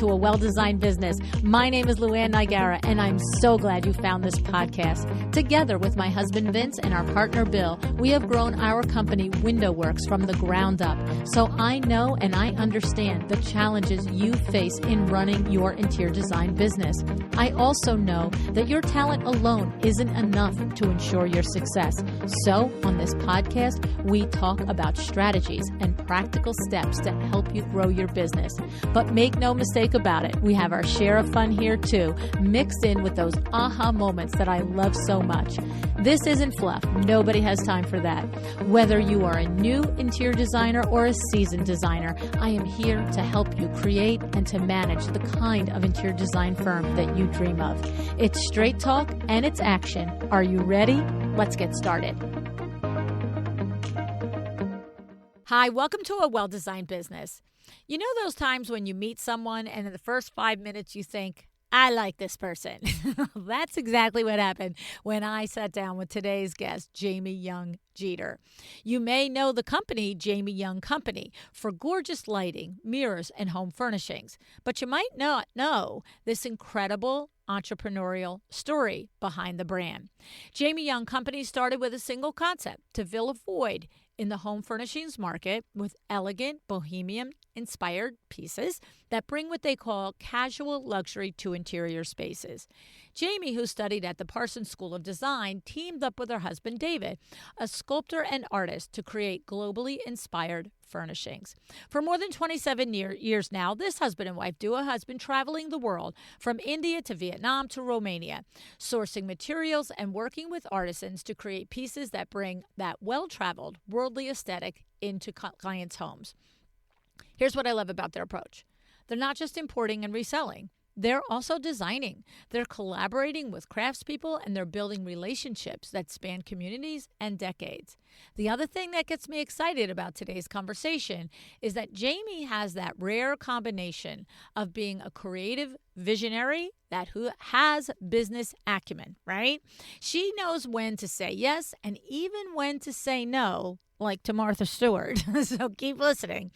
to A Well-Designed Business. My name is LuAnn Nigara, and I'm so glad you found this podcast. Together with my husband Vince and our partner Bill, we have grown our company Window Works from the ground up. So I know and I understand the challenges you face in running your interior design business. I also know that your talent alone isn't enough to ensure your success. So on this podcast, we talk about strategies and practical steps to help you grow your business. But make no mistake about it, we have our share of fun here too, mixed in with those aha moments that I love so much. This isn't fluff. Nobody has time for that. Whether you are a new interior designer or a seasoned designer, I am here to help you create and to manage the kind of interior design firm that you dream of. It's straight talk and it's action. Are you ready? Let's get started. Hi, welcome to A Well-Designed Business. You know those times when you meet someone and in the first 5 minutes you think, I like this person. That's exactly what happened when I sat down with today's guest, Jamie Young Jeter. You may know the company, Jamie Young Company, for gorgeous lighting, mirrors, and home furnishings. But you might not know this incredible entrepreneurial story behind the brand. Jamie Young Company started with a single concept: to fill a void in the home furnishings market with elegant, bohemian-inspired pieces that bring what they call casual luxury to interior spaces. Jamie, who studied at the Parsons School of Design, teamed up with her husband, David, a sculptor and artist, to create globally inspired furnishings. For more than 27 years now, this husband and wife duo has been traveling the world, from India to Vietnam to Romania, sourcing materials and working with artisans to create pieces that bring that well-traveled, worldly aesthetic into clients' homes. Here's what I love about their approach. They're not just importing and reselling. They're also designing. They're collaborating with craftspeople, and they're building relationships that span communities and decades. The other thing that gets me excited about today's conversation is that Jamie has that rare combination of being a creative visionary who has business acumen, right? She knows when to say yes and even when to say no, like to Martha Stewart. So keep listening.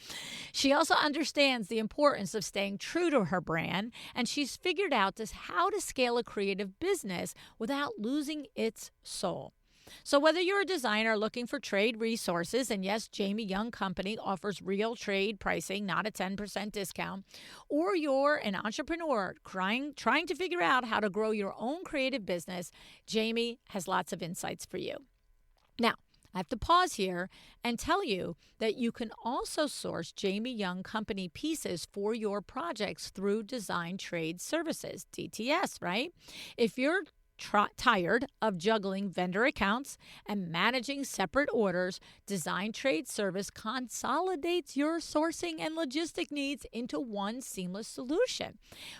She also understands the importance of staying true to her brand, and she's figured out how to scale a creative business without losing its soul. So whether you're a designer looking for trade resources, and yes, Jamie Young Company offers real trade pricing, not a 10% discount, or you're an entrepreneur trying to figure out how to grow your own creative business, Jamie has lots of insights for you. Now, I have to pause here and tell you that you can also source Jamie Young Company pieces for your projects through Design Trade Services, DTS, right? If you're tired of juggling vendor accounts and managing separate orders, Design Trade Service consolidates your sourcing and logistic needs into one seamless solution.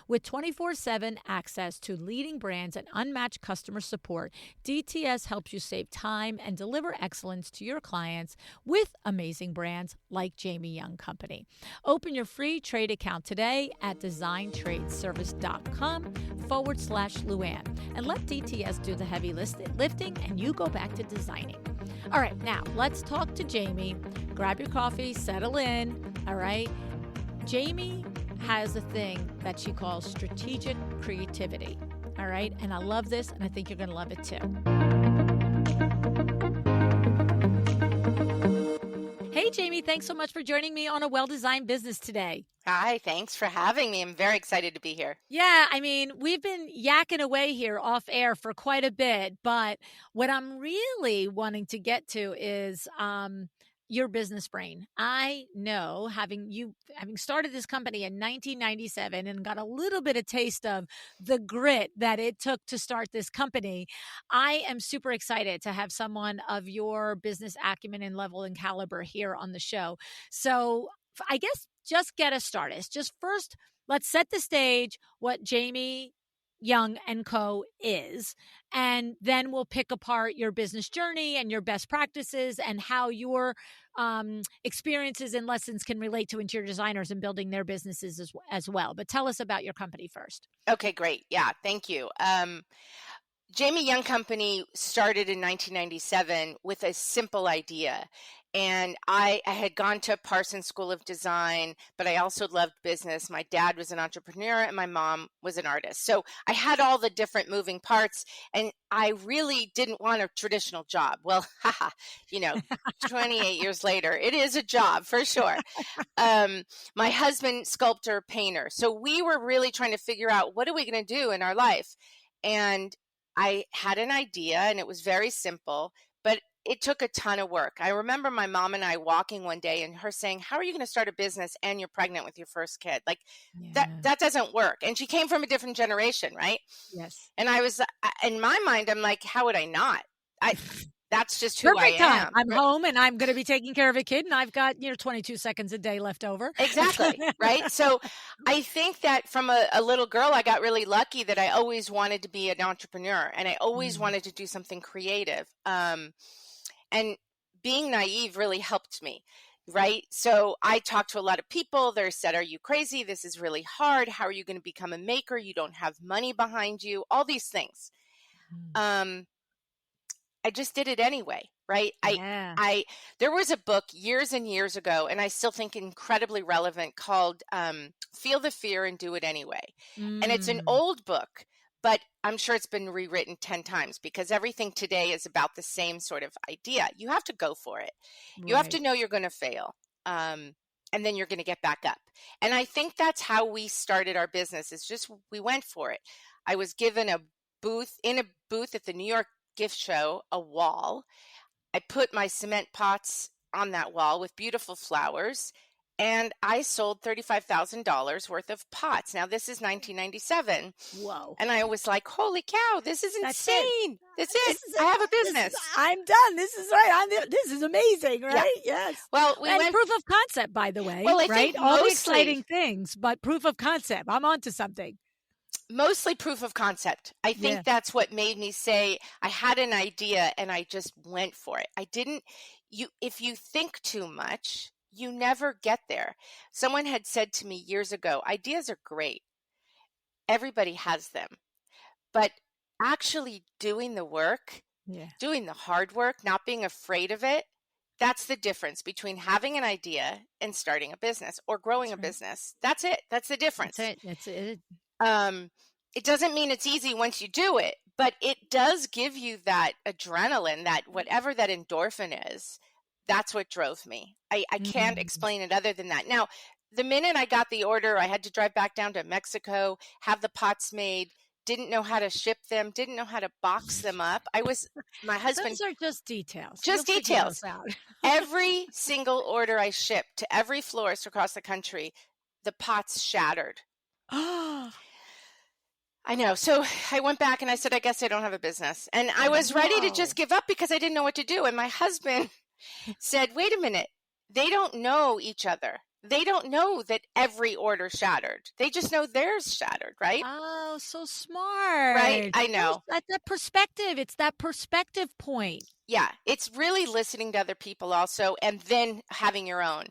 With 24/7 access to leading brands and unmatched customer support, DTS helps you save time and deliver excellence to your clients with amazing brands like Jamie Young Company. Open your free trade account today at designtradeservice.com/LuAnn and let DTS do the heavy lifting, and you go back to designing. All right, now let's talk to Jamie. Grab your coffee, settle in, all right? Jamie has a thing that she calls strategic creativity, all right? And I love this, and I think you're going to love it too. Hey, Jamie, thanks so much for joining me on A Well-Designed Business today. Hi, thanks for having me. I'm very excited to be here. Yeah, I mean, we've been yakking away here off air for quite a bit, but what I'm really wanting to get to is your business brain. I know, having started this company in 1997 and got a little bit of taste of the grit that it took to start this company, I am super excited to have someone of your business acumen and level and caliber here on the show. So I guess just get us started. Just first, let's set the stage what Jamie Young & Co. is, and then we'll pick apart your business journey and your best practices and how your experiences and lessons can relate to interior designers and building their businesses as well. But tell us about your company first. Okay, great. Yeah, thank you. Jamie Young Company started in 1997 with a simple idea. And I had gone to Parsons School of Design, but I also loved business. My dad was an entrepreneur and my mom was an artist. So I had all the different moving parts, and I really didn't want a traditional job. Well, haha, 28 years later, it is a job for sure. My husband, sculptor, painter. So we were really trying to figure out, what are we going to do in our life? And I had an idea, and it was very simple, but it took a ton of work. I remember my mom and I walking one day and her saying, "How are you going to start a business and you're pregnant with your first kid? Like Yeah. that doesn't work." And she came from a different generation, right? Yes. And I was in my mind, I'm like, how would I not? I That's just who I Perfect time. am. I'm home and I'm going to be taking care of a kid, and I've got 22 seconds a day left over. Exactly, right? So I think that from a little girl, I got really lucky that I always wanted to be an entrepreneur, and I always Mm. wanted to do something creative. And being naive really helped me, right? So I talked to a lot of people. They said, "Are you crazy? This is really hard. How are you going to become a maker? You don't have money behind you," all these things. Mm. Um, I just did it anyway, right? Yeah. There was a book years and years ago, and I still think incredibly relevant, called "Feel the Fear and Do It Anyway." And it's an Mm. old book, but I'm sure it's been rewritten 10 times, because everything today is about the same sort of idea. You have to go for it. You have to Right. know you're going to fail. And then you're going to get back up. And I think that's how we started our business, is just we went for it. I was given a booth at the New York gift show, a wall. I put my cement pots on that wall with beautiful flowers, and I sold $35,000 worth of pots. Now, this is 1997. Whoa. And I was like, holy cow, this is That's it. insane. That's This it. is I it. have a business. I'm done. This is right. This is amazing, Yeah. right? Yes. Well, we And went, proof of concept, by the way, well, I right? think All the mostly exciting things, but proof of concept. I'm onto something. proof of concept. I think Yeah. that's what made me say I had an idea and I just went for it. I didn't, if you think too much, you never get there. Someone had said to me years ago, ideas are great. Everybody has them. But actually doing the work, Yeah. doing the hard work, not being afraid of it, that's the difference between having an idea and starting a business or growing a That's right. business. That's it. That's the That's difference. it. That's it. Um, it doesn't mean it's easy once you do it, but it does give you that adrenaline, that whatever that endorphin is. That's what drove me. I can't Mm. explain it other than that. Now, the minute I got the order, I had to drive back down to Mexico, have the pots made, didn't know how to ship them, didn't know how to box them up. My husband, Those are just details. You'll just figure those details. out. Every single order I shipped to every florist across the country, the pots shattered. Oh, I know. So I went back and I said, I guess I don't have a business. And I was ready to just whoa. give up because I didn't know what to do. And my husband said, wait a minute. They don't know each other. They don't know that every order shattered. They just know theirs shattered, right? Oh, so Right? smart. I know. That perspective. It's that perspective point. Yeah. It's really listening to other people also, and then having your own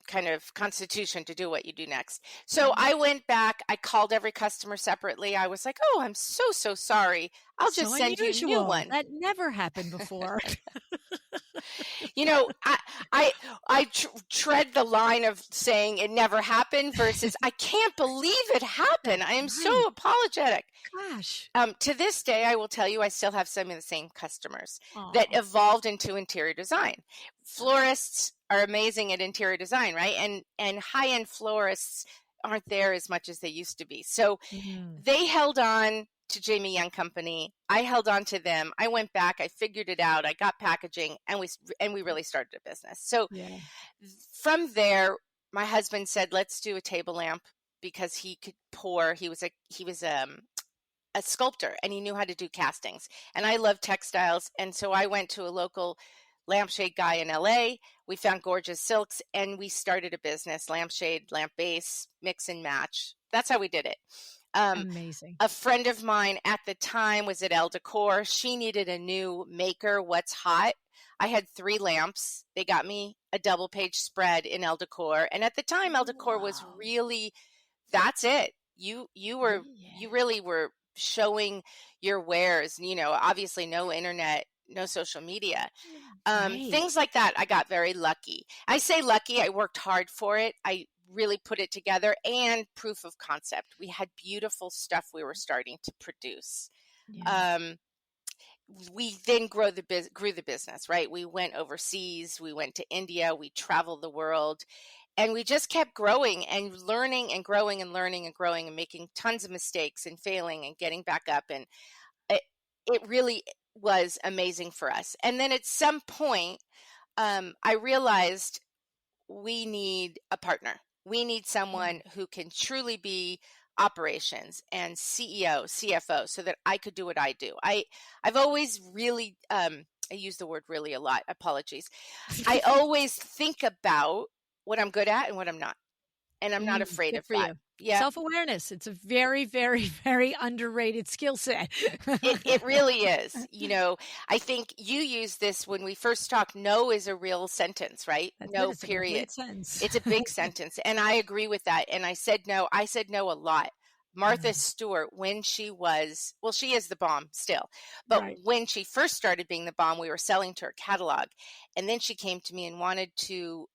kind of constitution to do what you do next. So I went back, I called every customer separately. I was like, oh, I'm so sorry. I'll That's just so send you a new unusual. one. That never happened before. You know, I tread the line of saying it never happened versus I can't believe it happened. I am so Right. apologetic. Gosh. To this day, I will tell you, I still have some of the same customers that Oh, evolved into interior design. Florists are amazing at interior design, right? And high-end florists aren't there as much as they used to be. So they held on to Jamie Young Company. I held on to them. I went back. I figured it out. I got packaging, and we really started a business. So yeah. from there, my husband said, "Let's do a table lamp," because he could pour. He was a sculptor and he knew how to do castings. And I love textiles, and so I went to a local lampshade guy in LA. We found gorgeous silks and we started a business, lampshade, lamp base, mix and match. That's how we did it. Amazing. A friend of mine at the time was at Elle Decor. She needed a new maker, what's hot. I had 3 lamps. They got me a double page spread in Elle Decor. And at the time, Elle Decor was Wow. really, that's it. You Yeah. really were showing your wares, obviously no internet no social media. Right. Things like that, I got very lucky. I say lucky, I worked hard for it. I really put it together, and proof of concept. We had beautiful stuff we were starting to produce. Yeah. Um, we then grew the business, right? We went overseas, we went to India, we traveled the world, and we just kept growing and learning and growing and learning and growing and making tons of mistakes and failing and getting back up. And it, it really was amazing for us. And then at some point, I realized we need a partner. We need someone who can truly be operations and CEO, CFO, so that I could do what I do. I've always really, I use the word really a lot. Apologies. I always think about what I'm good at and what I'm not, and I'm not afraid Good of for that. you. Yeah, Self-awareness. It's a very, very, very underrated skill set. it really is. I think you use this when we first talked. No is a real sentence, right? That's it. No, It's a period. complete sentence. It's a big sentence. And I agree with that. And I said no. I said no a lot. Martha Mm, Stewart, when she was, well, she is the bomb still, but right. when she first started being the bomb, we were selling to her catalog. And then she came to me and wanted to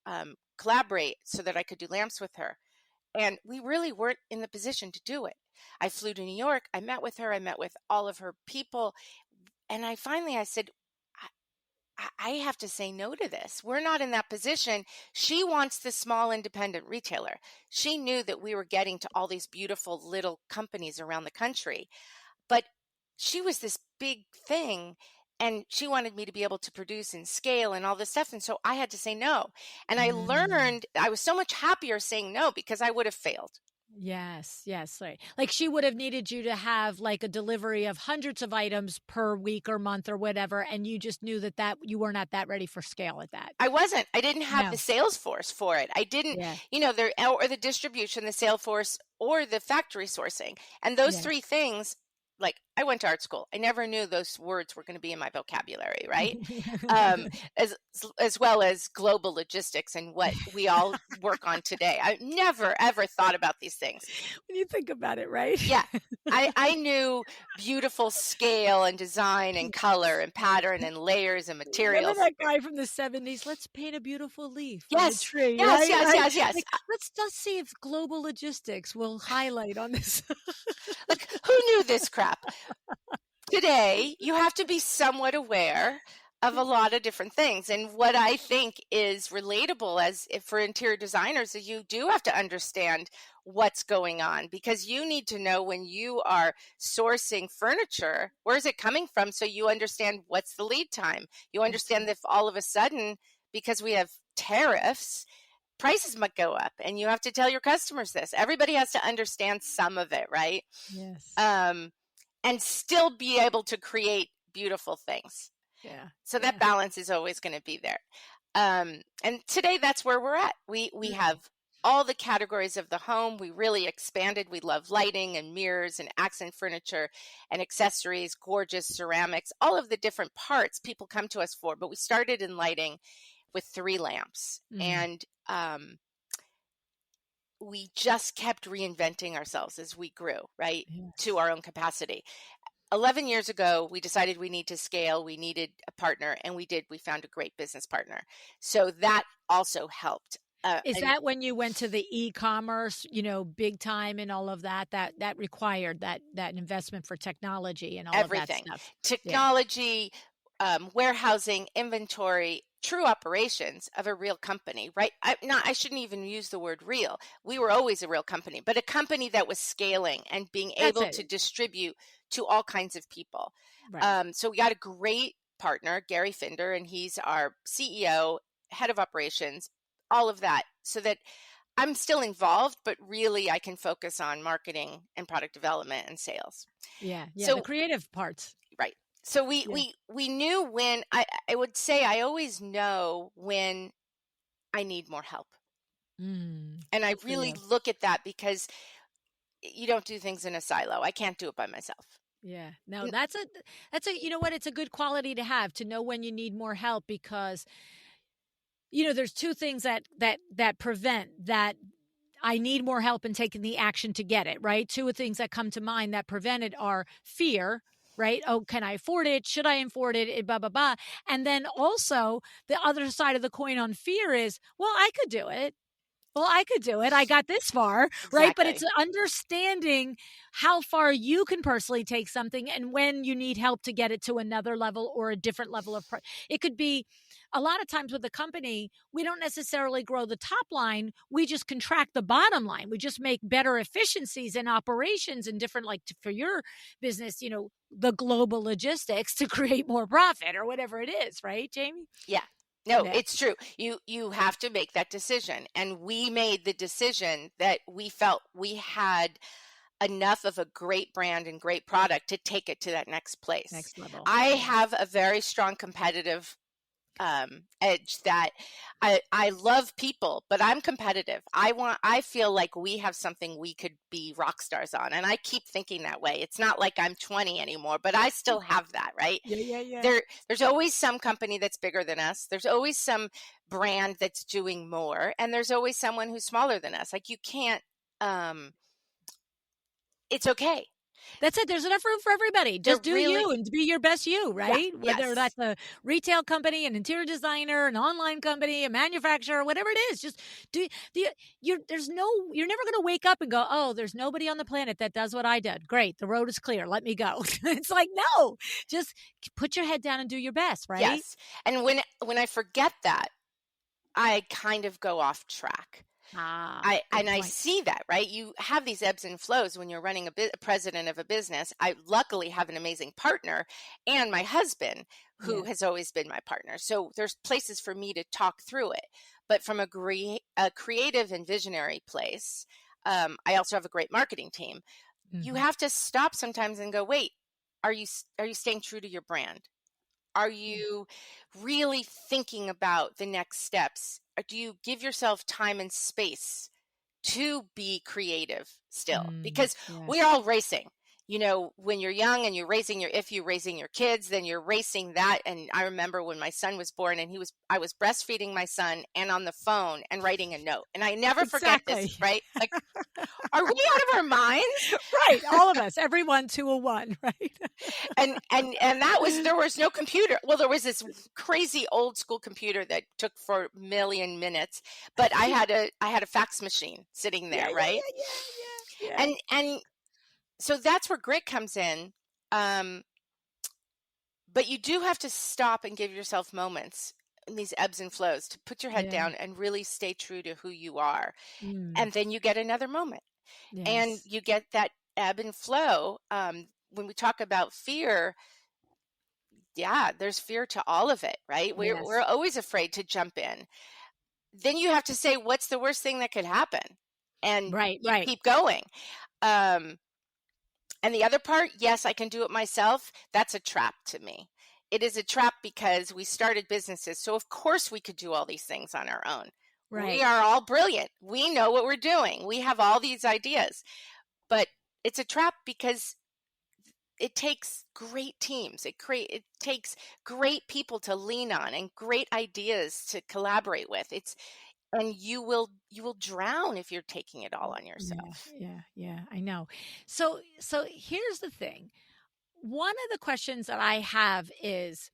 collaborate so that I could do lamps with her. And we really weren't in the position to do it. I flew to New York. I met with her. I met with all of her people. And I said, I have to say no to this. We're not in that position. She wants the small independent retailer. She knew that we were getting to all these beautiful little companies around the country, but she was this big thing, and she wanted me to be able to produce and scale and all this stuff. And so I had to say no. And I Mm. learned I was so much happier saying no because I would have failed. Yes, yes. Like she would have needed you to have like a delivery of hundreds of items per week or month or whatever, and you just knew that you were not that ready for scale at that. I wasn't. I didn't have the No. sales force for it. I didn't, Yeah. there or the distribution, the sales force, or the factory sourcing. And those Yeah. three things, like I went to art school. I never knew those words were going to be in my vocabulary, right? Um, as as well as global logistics and what we all work on today. I never ever thought about these things. When you think about it, right? Yeah. I knew beautiful scale and design and color and pattern and layers and Remember materials. that guy from the '70s? Let's paint a beautiful leaf on a Yes, tree, yes, right? yes, Right? yes, yes. Like, let's see if global logistics will highlight on this. Like, who knew this crap? Today, you have to be somewhat aware of a lot of different things. And what I think is relatable as if for interior designers is you do have to understand what's going on, because you need to know when you are sourcing furniture, where is it coming from, so you understand what's the lead time. You understand if all of a sudden, because we have tariffs, prices might go up, and you have to tell your customers this. Everybody has to understand some of it, right? Yes. Um, and still be able to create beautiful things. Yeah. So that Yeah. balance is always going to be there. And today that's where we're at. We Mm. have all the categories of the home. We really expanded. We love lighting and mirrors and accent furniture and accessories, gorgeous ceramics, all of the different parts people come to us for. But we started in lighting with 3 lamps, Mm. and we just kept reinventing ourselves as we grew, right, to Yes. our own capacity. 11 years ago, we decided we need to scale. We needed a partner, and we did. We found a great business partner. So that also helped. Is And that when you went to the e-commerce, big time and all of that, that required that investment for technology and all of that everything, stuff? Yeah. technology, warehousing, inventory, true operations of a real company, right? I shouldn't even use the word real. We were always a real company, but a company that was scaling and being That's able it. to distribute to all kinds of people. Right. So we got a great partner, Gary Finder, and he's our CEO, head of operations, all of that, so that I'm still involved, but really I can focus on marketing and product development and sales. Yeah. Yeah. The So creative parts. right. So we Yeah. we we knew when I would say I always know when I need more help. And I Good for really you. look at that because you don't do things in a silo. I can't do it by myself. Yeah. No, N- that's a you know what? It's a good quality to have, to know when you need more help, because there's two things that prevent that. I need more help in taking the action to get it, right? Two things that come to mind that prevent it are fear, right? Oh, can I afford it? Should I afford it? Blah, blah, blah. And then also the other side of the coin on fear is, well, I could do it. Well, I could do it. I got this far, right? But it's Exactly. understanding how far you can personally take something and when you need help to get it to another level or a different level of it could be a lot of times with the company, we don't necessarily grow the top line, we just contract the bottom line. We just make better efficiencies in operations and different for your business, the global logistics to create more profit or whatever it is, right, Jamie? Yeah. No, Yeah. it's true. You have to make that decision. And we made the decision that we felt we had enough of a great brand and great product to take it to that next place. Next level. I Yeah. have a very strong competitive edge that I love people, but I'm competitive. I feel like we have something we could be rock stars on. And I keep thinking that way. It's not like I'm 20 anymore, but I still have that, right? Yeah, yeah, yeah. There's always some company that's bigger than us. There's always some brand that's doing more, and there's always someone who's smaller than us. Like you can't it's okay. That's it. There's enough room for everybody. They're Just do really you and be your best you, yeah, right? Whether yes. that's a retail company, an interior designer, an online company, a manufacturer, whatever it is, just do you're never going to wake up and go, "Oh, there's nobody on the planet that does what I did. Great. The road is clear. Let me go." It's like, "No. Just put your head down and do your best," right? Yes. And when I forget that, I kind of go off track. Ah, And good I point. see that, right? You have these ebbs and flows when you're running a president of a business. I luckily have an amazing partner and my husband who Yeah. has always been my partner. So there's places for me to talk through it. But from a creative and visionary place, I also have a great marketing team. You Mhm. have to stop sometimes and go, wait, are you staying true to your brand? Are Yeah. you really thinking about the next steps? Or do you give yourself time and space to be creative still? Because we're Yes. all racing. When you're young and if you're raising your kids, then you're racing that. And I remember when my son was born and I was breastfeeding my son and on the phone and writing a note. And I never forget this, Exactly. right? Like, are we out of our minds? Right. All of us, everyone to a one, right? And there was no computer. Well, there was this crazy old school computer that took for a million minutes, but I had a fax machine sitting Yeah, there, yeah, right? yeah, yeah, yeah, yeah. And so that's where grit comes in. Um, but you do have to stop and give yourself moments in these ebbs and flows to put your head Yeah. down and really stay true to who you are. Mm, And then you get another moment and yes. you get that ebb and flow. When we talk about fear, yeah, there's fear to all of it, right? We're Yes. always afraid to jump in. Then you have to say, what's the worst thing that could happen? And Right, you right, keep going. Um, and the other part, yes, I can do it myself. That's a trap to me. It is a trap because we started businesses. So of course we could do all these things on our own. We right. are all brilliant. We know what we're doing. We have all these ideas. But it's a trap because it takes great teams. It takes great people to lean on and great ideas to collaborate with. And you will drown if you're taking it all on Yeah, yourself. yeah, yeah, I know. So here's the thing. One of the questions that I have is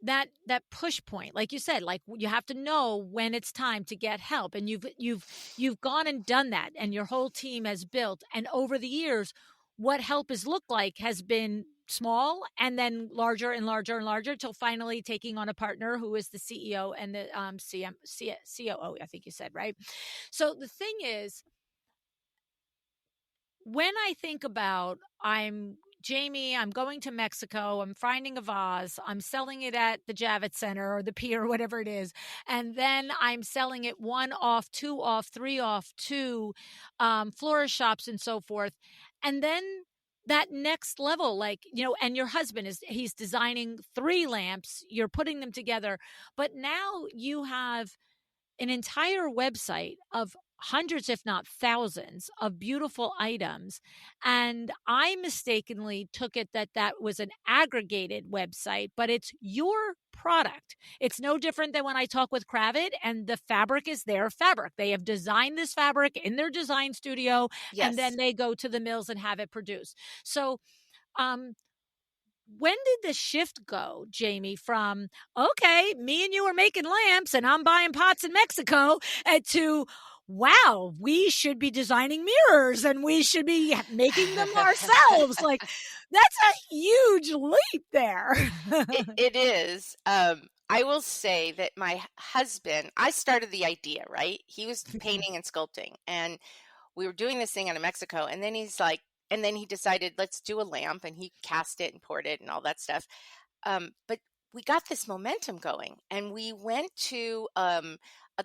that push point, like you said, like you have to know when it's time to get help, and you've gone and done that, and your whole team has built, and over the years what help has looked like has been small and then larger and larger and larger till finally taking on a partner who is the CEO and the COO, I think you said, right? So the thing is, when I think about I'm Jamie, I'm going to Mexico, I'm finding a vase, I'm selling it at the Javits Center or the Pier or whatever it is, and then I'm selling it one off, two off, three off to florist shops and so forth. And then that next level, like, and your husband he's designing three lamps, you're putting them together, but now you have an entire website of hundreds, if not thousands, of beautiful items. And I mistakenly took it that that was an aggregated website, but it's your product. It's no different than when I talk with Cravid and the fabric is their fabric. They have designed this fabric in their design studio and then Yes. they go to the mills and have it produced. So, um, when did the shift go, Jamie, from, okay, me and you are making lamps and I'm buying pots in Mexico, to, wow, we should be designing mirrors and we should be making them ourselves? Like, that's a huge leap there. It is. I will say that my husband, I started the idea, right? He was painting and sculpting, and we were doing this thing out of Mexico. And then he's like, and then he decided, let's do a lamp, and he cast it and poured it and all that stuff. But we got this momentum going, and we went to a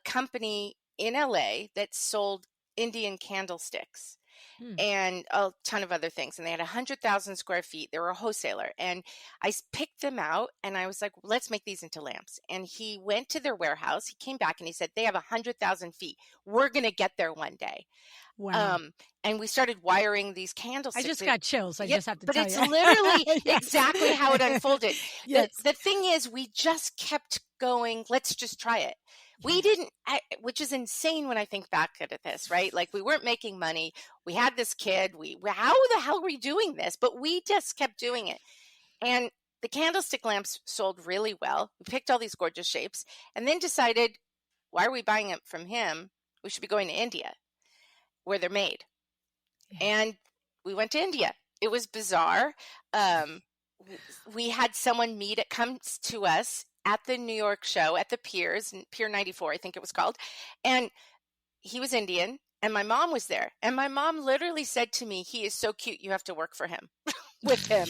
company in LA that sold Indian candlesticks Hmm. and a ton of other things. And they had 100,000 square feet. They were a wholesaler. And picked them out and I was like, let's make these into lamps. And he went to their warehouse. He came back and he said, they have 100,000 feet. We're going to get there one day. Wow. Um, and we started wiring these I candlesticks. just got chills. I Yeah, just have to but tell it's you. literally Yes. exactly how it unfolded. The, Yes. the thing is, we just kept going, let's just try it. We Yeah. didn't, which is insane when I think back at this, right? Like we weren't making money. We had this kid. How the hell are we doing this? But we just kept doing it. And the candlestick lamps sold really well. We picked all these gorgeous shapes and then decided, why are we buying it from him? We should be going to India where they're made. Yeah. And we went to India. It was bizarre. Um, we had someone comes to us at the New York show at the Piers, Pier 94, I think it was called. And he was Indian and my mom was there. And my mom literally said to me, he is so cute, you have to work for him with him.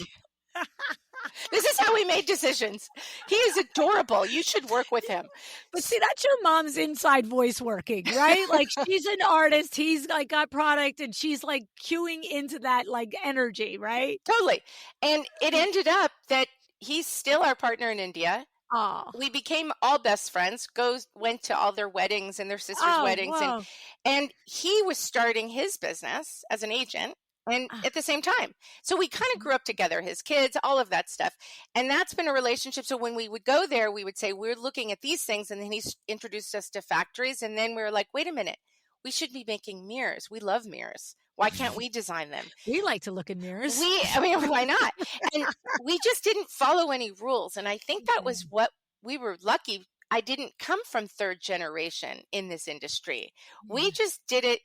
This is how we made decisions. He is adorable. You should work with him. But see, that's your mom's inside voice working, right? Like she's an artist, he's like got product, and she's like cueing into that like energy, right? Totally. And it ended up that he's still our partner in India. Oh, We became all best friends, went to all their weddings and their sisters' oh, weddings. whoa. And he was starting his business as an agent and Ah, at the same time. So we kind of grew up together, his kids, all of that stuff. And that's been a relationship. So when we would go there, we would say, we're looking at these things. And then he's introduced us to factories. And then we were like, wait a minute, we should be making mirrors. We love mirrors. Why can't we design them? we like to look in mirrors. Why not? And we just didn't follow any rules. And I think that was what we were lucky. I didn't come from third generation in this industry. We Yeah. just did it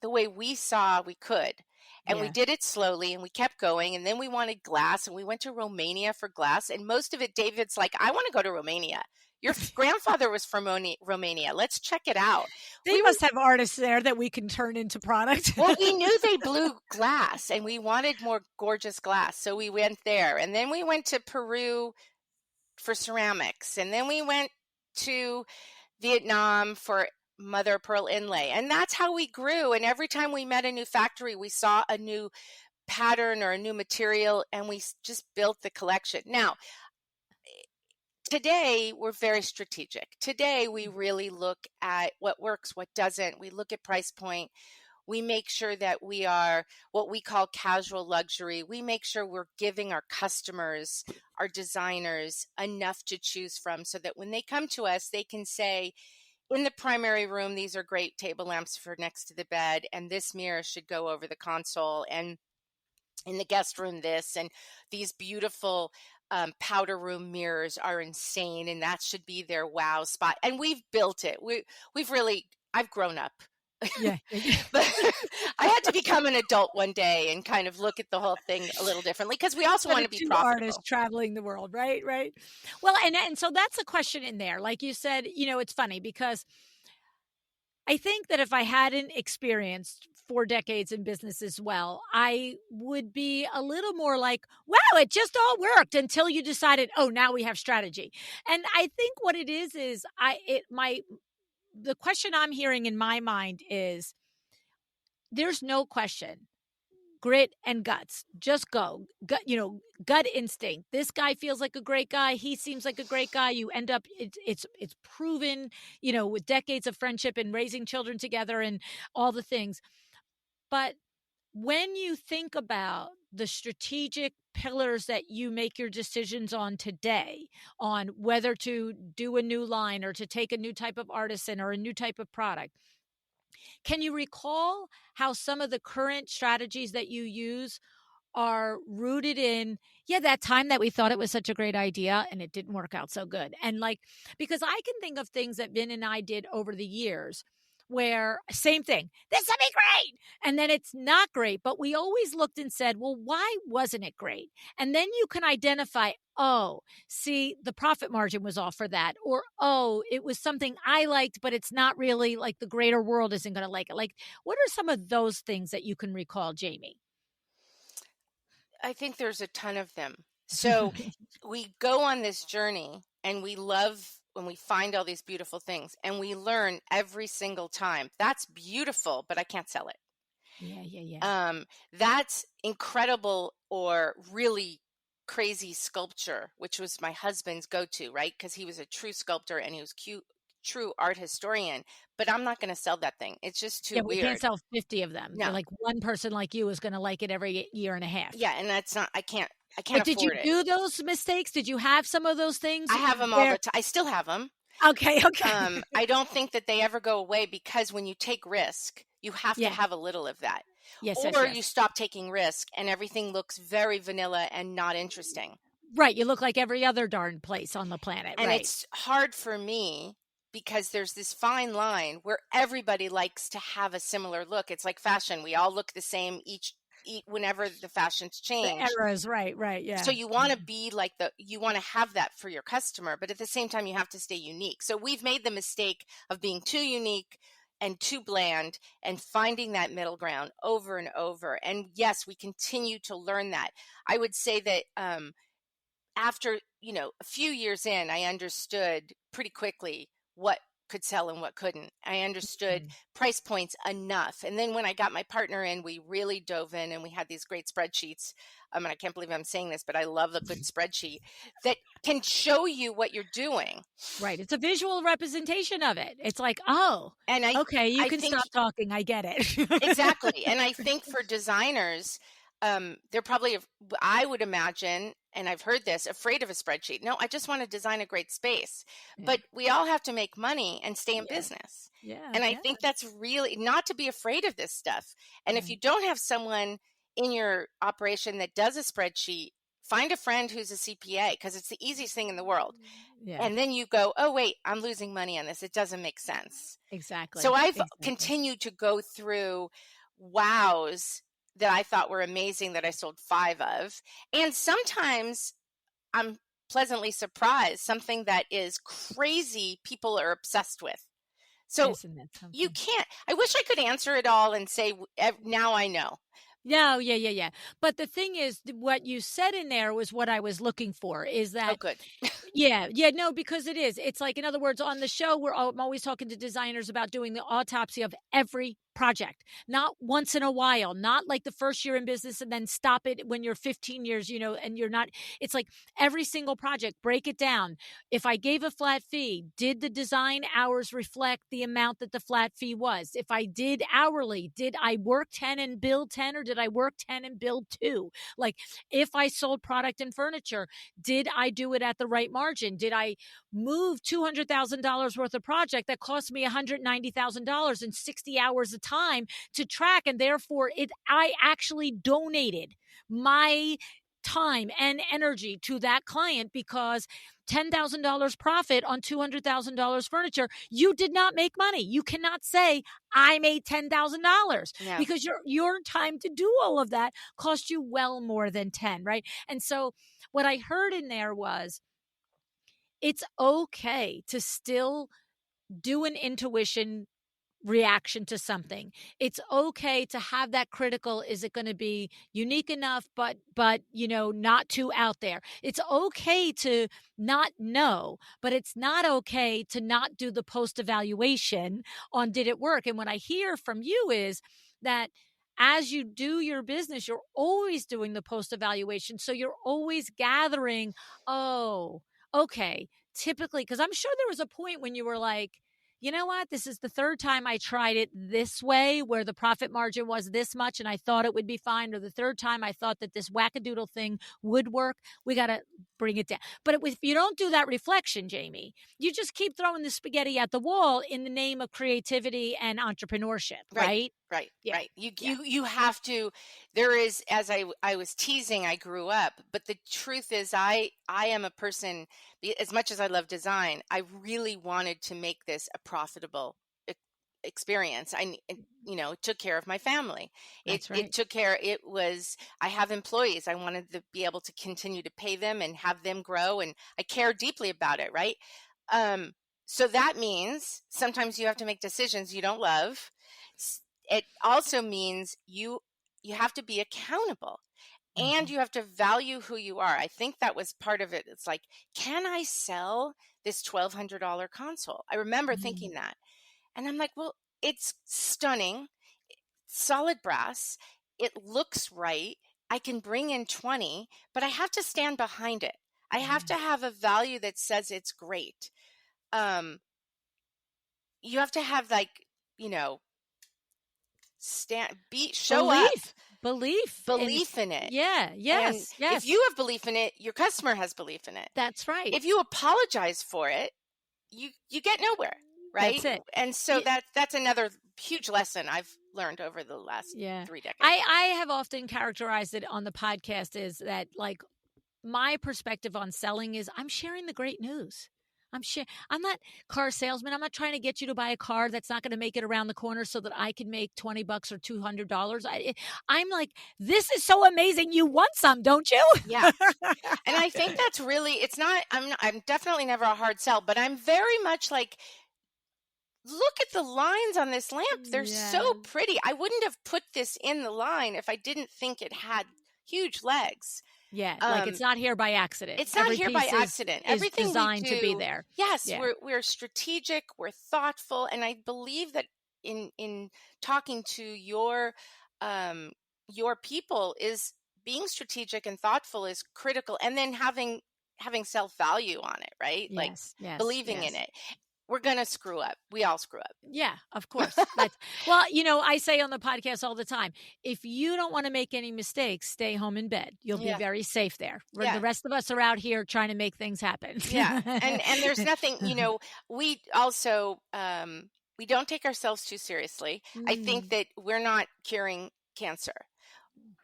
the way we saw we could. And we Yeah. did it slowly and we kept going. And then we wanted glass and we went to Romania for glass. And most of it, David's like, I want to go to Romania. Your grandfather was from Romania. Let's check it out. They must have artists there that we can turn into product. Well, we knew they blew glass and we wanted more gorgeous glass. So we went there. And then we went to Peru for ceramics. And then we went to Vietnam for mother of pearl inlay. And that's how we grew. And every time we met a new factory, we saw a new pattern or a new material and we just built the collection. Now, today we're very strategic. Today we really look at what works, what doesn't. We look at price point. We make sure that we are what we call casual luxury. We make sure we're giving our customers, our designers, enough to choose from so that when they come to us, they can say, in the primary room, these are great table lamps for next to the bed, and this mirror should go over the console, and in the guest room, this, and these beautiful powder room mirrors are insane, and that should be their wow spot. And we've built it. I've grown up. Yeah. But I had to become an adult one day and kind of look at the whole thing a little differently because we also want to be Two profitable. artists traveling the world, right? Right. Well, and so that's a question in there. Like you said, it's funny because I think that if I hadn't experienced 4 decades in business as well, I would be a little more like, wow, it just all worked until you decided, oh, now we have strategy. And I think what it is the question I'm hearing in my mind is there's no question. Grit and guts. Just go. Gut instinct. This guy feels like a great guy. He seems like a great guy. You end up it's proven, with decades of friendship and raising children together and all the things. But when you think about the strategic pillars that you make your decisions on today, on whether to do a new line or to take a new type of artisan or a new type of product, can you recall how some of the current strategies that you use are rooted in Yeah, that time that we thought it was such a great idea and it didn't work out so good. And like, because I can think of things that Vin and I did over the years where same thing, this will be great. And then it's not great, but we always looked and said, well, why wasn't it great? And then you can identify, oh, see, the profit margin was off for that. Or, oh, it was something I liked, but it's not really like the greater world isn't going to like it. Like, what are some of those things that you can recall, Jamie? I think there's a ton of them. So we go on this journey and we love when we find all these beautiful things and we learn every single time. That's beautiful, but I can't sell it. Yeah, yeah, yeah. That's incredible or really crazy sculpture, which was my husband's go-to, right? Because he was a true sculptor and he was cute, true art historian. But I'm not going to sell that thing. It's just too Yeah, we can't weird. sell 50 of them. No, Like, one person like you is gonna like it every year and a half. yeah, and that's not. I can't But did you afford it. do those mistakes? Did you have some of those things I have them all where the time. I still have them. okay, okay. I don't think that they ever go away because when you take risk, you have to Yeah. have a little of that. Yes, yes, Or you yes. stop taking risk and everything looks very vanilla and not interesting. Right, you look like every other darn place on the planet, And right. it's hard for me because there's this fine line where everybody likes to have a similar look. It's like fashion. We all look the same whenever the fashions The change. eras, right, So yeah. you want to be like you want to have that for your customer, but at the same time you have to stay unique. So we've made the mistake of being too unique and too bland and finding that middle ground over and over. And yes, we continue to learn that. I would say that after, a few years in, I understood pretty quickly what could sell and what couldn't. I understood Mhm. price points enough. And then when I got my partner in, we really dove in and we had these great spreadsheets. And I can't believe I'm saying this, but I love a good spreadsheet that can show you what you're doing. Right, it's a visual representation of it. It's like, "Oh, And okay, you I can think stop talking, I get it." exactly. And I think for designers, they're probably, I would imagine, and I've heard this, afraid of a spreadsheet. No, I just want to design a great space. Yeah, But we all have to make money and stay in yeah, business. yeah, And I yeah, think that's really not to be afraid of this stuff. And if you right. don't have someone in your operation that does a spreadsheet, find a friend who's a CPA because it's the easiest thing in the world. Yeah, And then you go, oh, wait, I'm losing money on this. It doesn't make sense. So exactly, I've exactly. continued to go through wows that I thought were amazing that I sold 5 of. And sometimes I'm pleasantly surprised, something that is crazy people are obsessed with. So Isn't that you something? can't, I wish I could answer it all and say, now I know." No, yeah, yeah, yeah. But the thing is, what you said in there was what I was looking for, is Oh, that good. yeah, yeah, no, because it is. It's like, in other words, on the show, I'm always talking to designers about doing the autopsy of every project, not once in a while, not like the first year in business and then stop it when you're 15 years, and you're not. It's like every single project, break it down. If I gave a flat fee, did the design hours reflect the amount that the flat fee was? If I did hourly, did I work 10 and bill 10 or did I work 10 and bill 2? Like, if I sold product and furniture, did I do it at the right margin? Did I move $200,000 worth of project that cost me $190,000 in 60 hours of time to track? And therefore, I actually donated my time and energy to that client because $10,000 profit on $200,000 furniture, you did not make money. You cannot say I made $10,000 Yeah. because your time to do all of that cost you well more than 10, right? And so what I heard in there was it's okay to still do an intuition reaction to something. It's okay to have that critical, is it going to be unique enough but not too out there. It's okay to not know, but it's not okay to not do the post evaluation on did it work. And what I hear from you is that as you do your business, you're always doing the post evaluation. So you're always gathering, oh, okay, typically, because I'm sure there was a point when you were like, you know what? This is the third time I tried it this way, where the profit margin was this much and I thought it would be fine. Or the third time I thought that this wackadoodle thing would work. We got to bring it down. But if you don't do that reflection, Jamie, you just keep throwing the spaghetti at the wall in the name of creativity and entrepreneurship, Right. right? Right, Yeah. right. You Yeah. you you have to. There is, as I was teasing, I grew up, but the truth is, I am a person. As much as I love design, I really wanted to make this a profitable e- experience. It took care of my family. It That's it right. took care. It was. I have employees. I wanted to be able to continue to pay them and have them grow, and I care deeply about it. Right. Um. So that means sometimes you have to make decisions you don't love. It also means you have to be accountable, and Mhm. you have to value who you are. I think that was part of it. It's like, can I sell this $1,200 console? I remember thinking Mm. that. And I'm like, well, it's stunning, solid brass. It looks right. I can bring in 20, but I have to stand behind it. I have Yeah. to have a value that says it's great. Um, you have to have, like, you know, show up, Belief in belief in it. yeah, And yes, if yes. you have belief in it, your customer has belief in it. That's right. If you apologize for it, you get nowhere, right? That's it. And so Ye that's another huge lesson I've learned over the last Yeah. 3 decades. I have often characterized it on the podcast is that, like, my perspective on selling is I'm sharing the great news. I'm not car salesman. I'm not trying to get you to buy a car that's not going to make it around the corner so that I can make 20 bucks or $200. I'm like, this is so amazing. You want some, don't you? Yeah. And I think that's really, it's not, I'm definitely never a hard sell, but I'm very much like, look at the lines on this lamp. They're so Yes. pretty. I wouldn't have put this in the line if I didn't think it had huge legs. Yeah, like Um, it's not here by accident. it's not Every here by piece accident. is Everything we designed to be do, there. yes, Yeah. we're strategic, we're thoughtful, and I believe that in talking to um your people, is being strategic and thoughtful is critical, and then having self-value on it, right? Like Yes, yes, believing in yes. it. We're going to screw up. We all screw Yeah, of up. course. That's well, I say on the podcast all the time, if you don't want to make any mistakes, stay home in bed. You'll be Yeah. very safe there. Where the Yeah. rest of us are out here trying to make things happen. Yeah. And there's nothing, we also we don't take ourselves too seriously. I think Mm, that we're not curing cancer.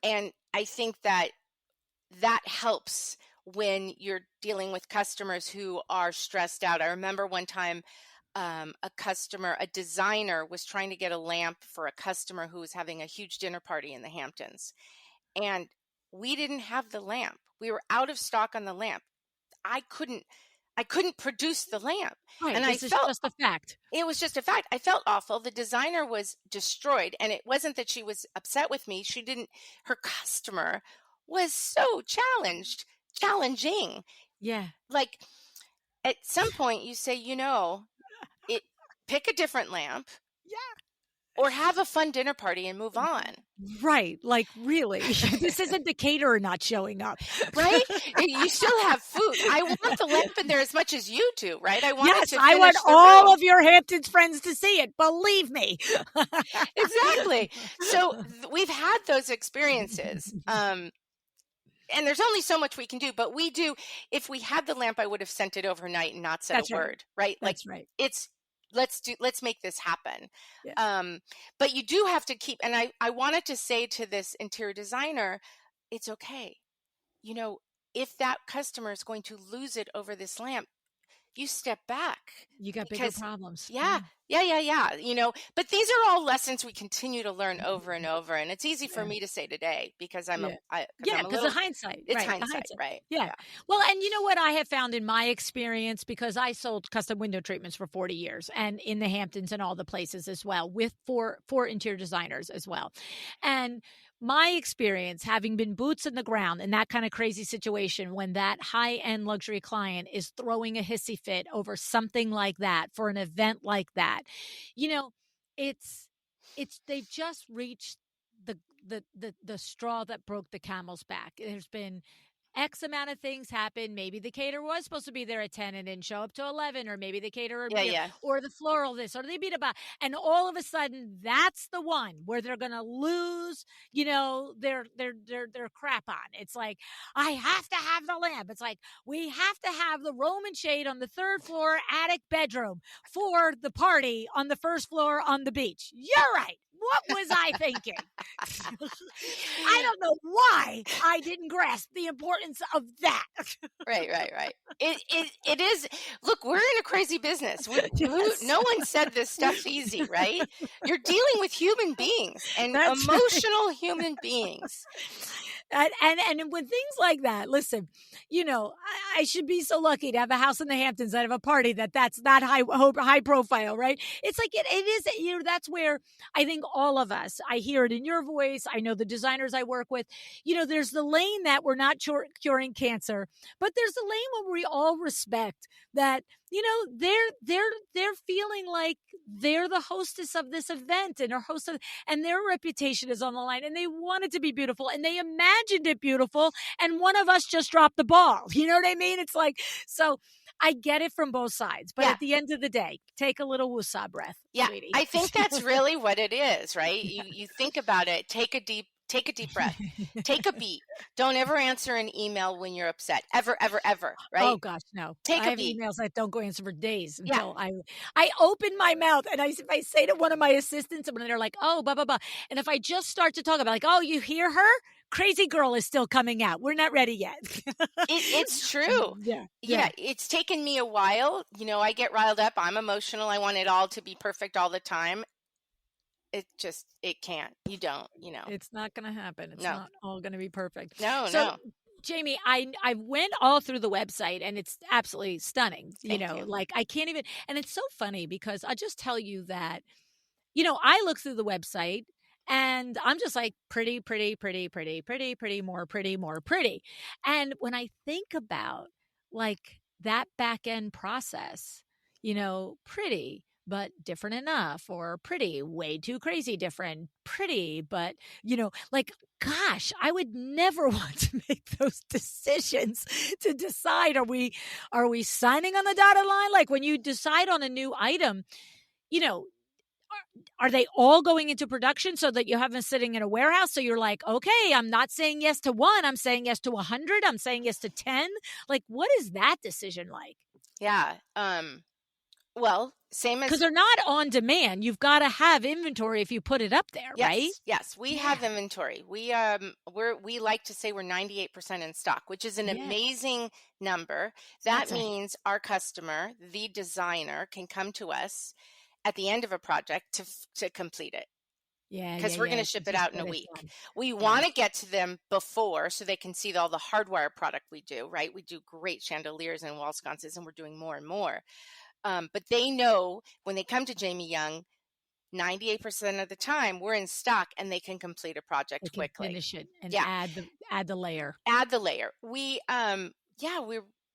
And I think that that helps when you're dealing with customers who are stressed out. I remember one time, a designer was trying to get a lamp for a customer who was having a huge dinner party in the Hamptons. And we didn't have the lamp. We were out of stock on the lamp. I couldn't I couldn't produce the lamp. right. And I This is felt, just a fact. it was just a fact. I felt awful. The designer was destroyed, and it wasn't that she was upset with me. She didn't Her customer was so challenging. Yeah. Like, at some point you say, it pick a different lamp Yeah. or have a fun dinner party and move on. Right. Like, really. This isn't the caterer not showing up. Right? You still have food. I want the lamp in there as much as you do, right? I want it Yes, to I finish want the all room. of your Hamptons friends to see it. Believe me. Exactly. So we've had those experiences. And there's only so much we can do, but we do. If we had the lamp, I would have sent it overnight and not said a That's right. word, right? Like, That's right. it's let's make this happen. Yeah. But you do have to keep, and I wanted to say to this interior designer, it's okay. You know, if that customer is going to lose it over this lamp, you step back, You got bigger because problems. yeah, yeah. But these are all lessons we continue to learn over and over, and it's easy for Yeah. me to say today because I'm Yeah. a Because the little, hindsight, it's right, the hindsight, hindsight. right? Yeah. Yeah. Well, and you know what I have found in my experience, because I sold custom window treatments for 40 years and in the Hamptons and all the places as well, with for interior designers as well. And my experience, having been boots in the ground in that kind of crazy situation, when that high-end luxury client is throwing a hissy fit over something like that for an event like that, you know, it's they've just reached the straw that broke the camel's back. There's been X amount of things happen. Maybe the caterer was supposed to be there at 10 and didn't show up to 11, or maybe the caterer, Yeah, yeah. or the floral this, or they beat about, and all of a sudden that's the one where they're going to lose, their crap on. It's like, I have to have the lamp. It's like, we have to have the Roman shade on the third floor attic bedroom for the party on the first floor on the beach. You're right. what was I thinking? I don't know why I didn't grasp the importance of that. Right. It is. Look, we're in a crazy business. Yes. No one said this stuff's easy, right? You're dealing with human beings and That's right. emotional human beings. And with things like that, listen, I should be so lucky to have a house in the Hamptons that have a party that's that high profile, right? It's like it is, that's where I think all of us, I hear it in your voice. I know the designers I work with, there's the lane that we're not curing cancer, but there's the lane where we all respect that, they're feeling like they're the hostess of this event and are host of, and their reputation is on the line and they want it to be beautiful and they imagined it beautiful. And one of us just dropped the ball. You know what I mean? It's like, so I get it from both sides, but Yeah. at the end of the day, take a little woosah breath, Yeah, sweetie. I think that's really what it is, right? You think about it, take a deep breath. Take a beat. Don't ever answer an email when you're upset. Ever, right? Oh gosh, no. Take I a have beat. emails that don't go answer for days Yeah. until I open my mouth and if I say to one of my assistants and they're like, oh, blah, blah, blah. And if I just start to talk about like, oh, you hear her? Crazy girl is still coming out. We're not ready yet. It's true. Yeah. It's taken me a while. I get riled up. I'm emotional. I want it all to be perfect all the time. It can't. You don't, It's not going to happen. It's No. not all going to be perfect. No. Jamie, I went all through the website and it's absolutely stunning. Thank you. Like I can't even, and it's so funny because I just tell you that, I look through the website and I'm just like pretty, more pretty. And when I think about like that back end process, pretty, but different enough, or pretty, way too crazy different, pretty, but, like, gosh, I would never want to make those decisions to decide, are we signing on the dotted line? Like when you decide on a new item, are they all going into production so that you have them sitting in a warehouse? So you're like, okay, I'm not saying yes to one. I'm saying yes to 100. I'm saying yes to 10. Like, what is that decision like? Yeah. Well, same as, because they're not on demand. You've got to have inventory if you put it up there, right? Yes, we have inventory. We like to say we're 98% in stock, which is an amazing number. That means our customer, the designer, can come to us at the end of a project to complete it. Yeah, because we're going to ship it out in a week. We Yeah. want to get to them before so they can see all the hardwire product we do, right? We do great chandeliers and wall sconces, and we're doing more and more. But they know when they come to Jamie Young, 98% of the time we're in stock and they can complete a project quickly. Finish it and add the layer. Add the layer. We're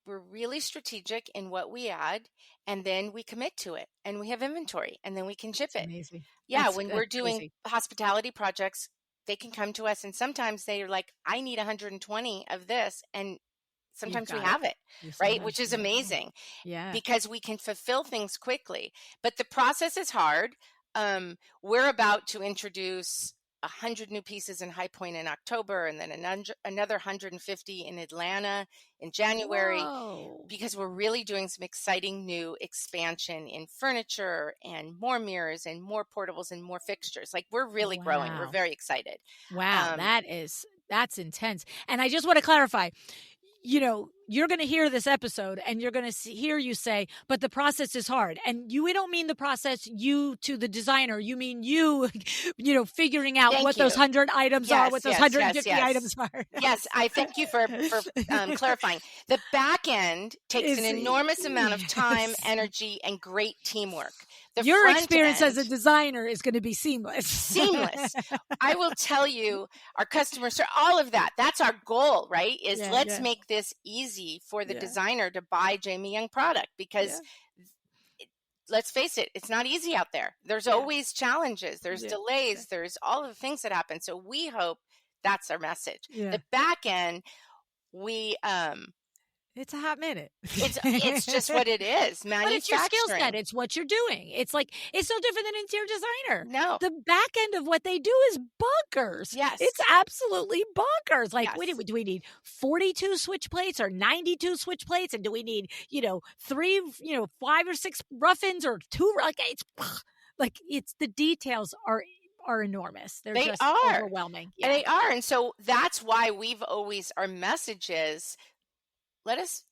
really strategic in what we add, and then we commit to it, and we have inventory, and then we can ship it. Amazing. Yeah, when we're doing hospitality projects, they can come to us, and sometimes they're like, I need 120 of this, and sometimes we have it, right? Which is amazing. Yeah. Because we can fulfill things quickly. But the process is hard. We're about to introduce 100 new pieces in High Point in October, and then another 150 in Atlanta in January. Whoa. Because we're really doing some exciting new expansion in furniture and more mirrors and more portables and more fixtures. Like, we're really growing. We're very excited. Wow, that's intense. And I just want to clarify, you're going to hear this episode and you're going to hear you say, but the process is hard. And we don't mean the process you to the designer. You mean you figuring out those 100 items are, what those 150 items are. Yes, I thank you for clarifying. The back end takes an enormous amount of time, energy, and great teamwork. Your experience as a designer is going to be seamless. Seamless. I will tell you, our customers, all of that. That's our goal, right? Let's make this easy for the designer to buy Jamie Young product, because let's face it, it's not easy out there. There's always challenges. There's delays. There's all of the things that happen. So we hope that's our message. The back end, it's a hot minute. It's just what it is. But it's your skill set. It's what you're doing. It's like, it's no different than an interior designer. No. The back end of what they do is bonkers. Yes. It's absolutely bonkers. Like, do we need 42 switch plates or 92 switch plates? And do we need, 5 or 6 rough-ins or 2? Like, it's the details are are enormous. They're They just are. overwhelming. And Yeah. they are. And so that's why we've always, our message is, let us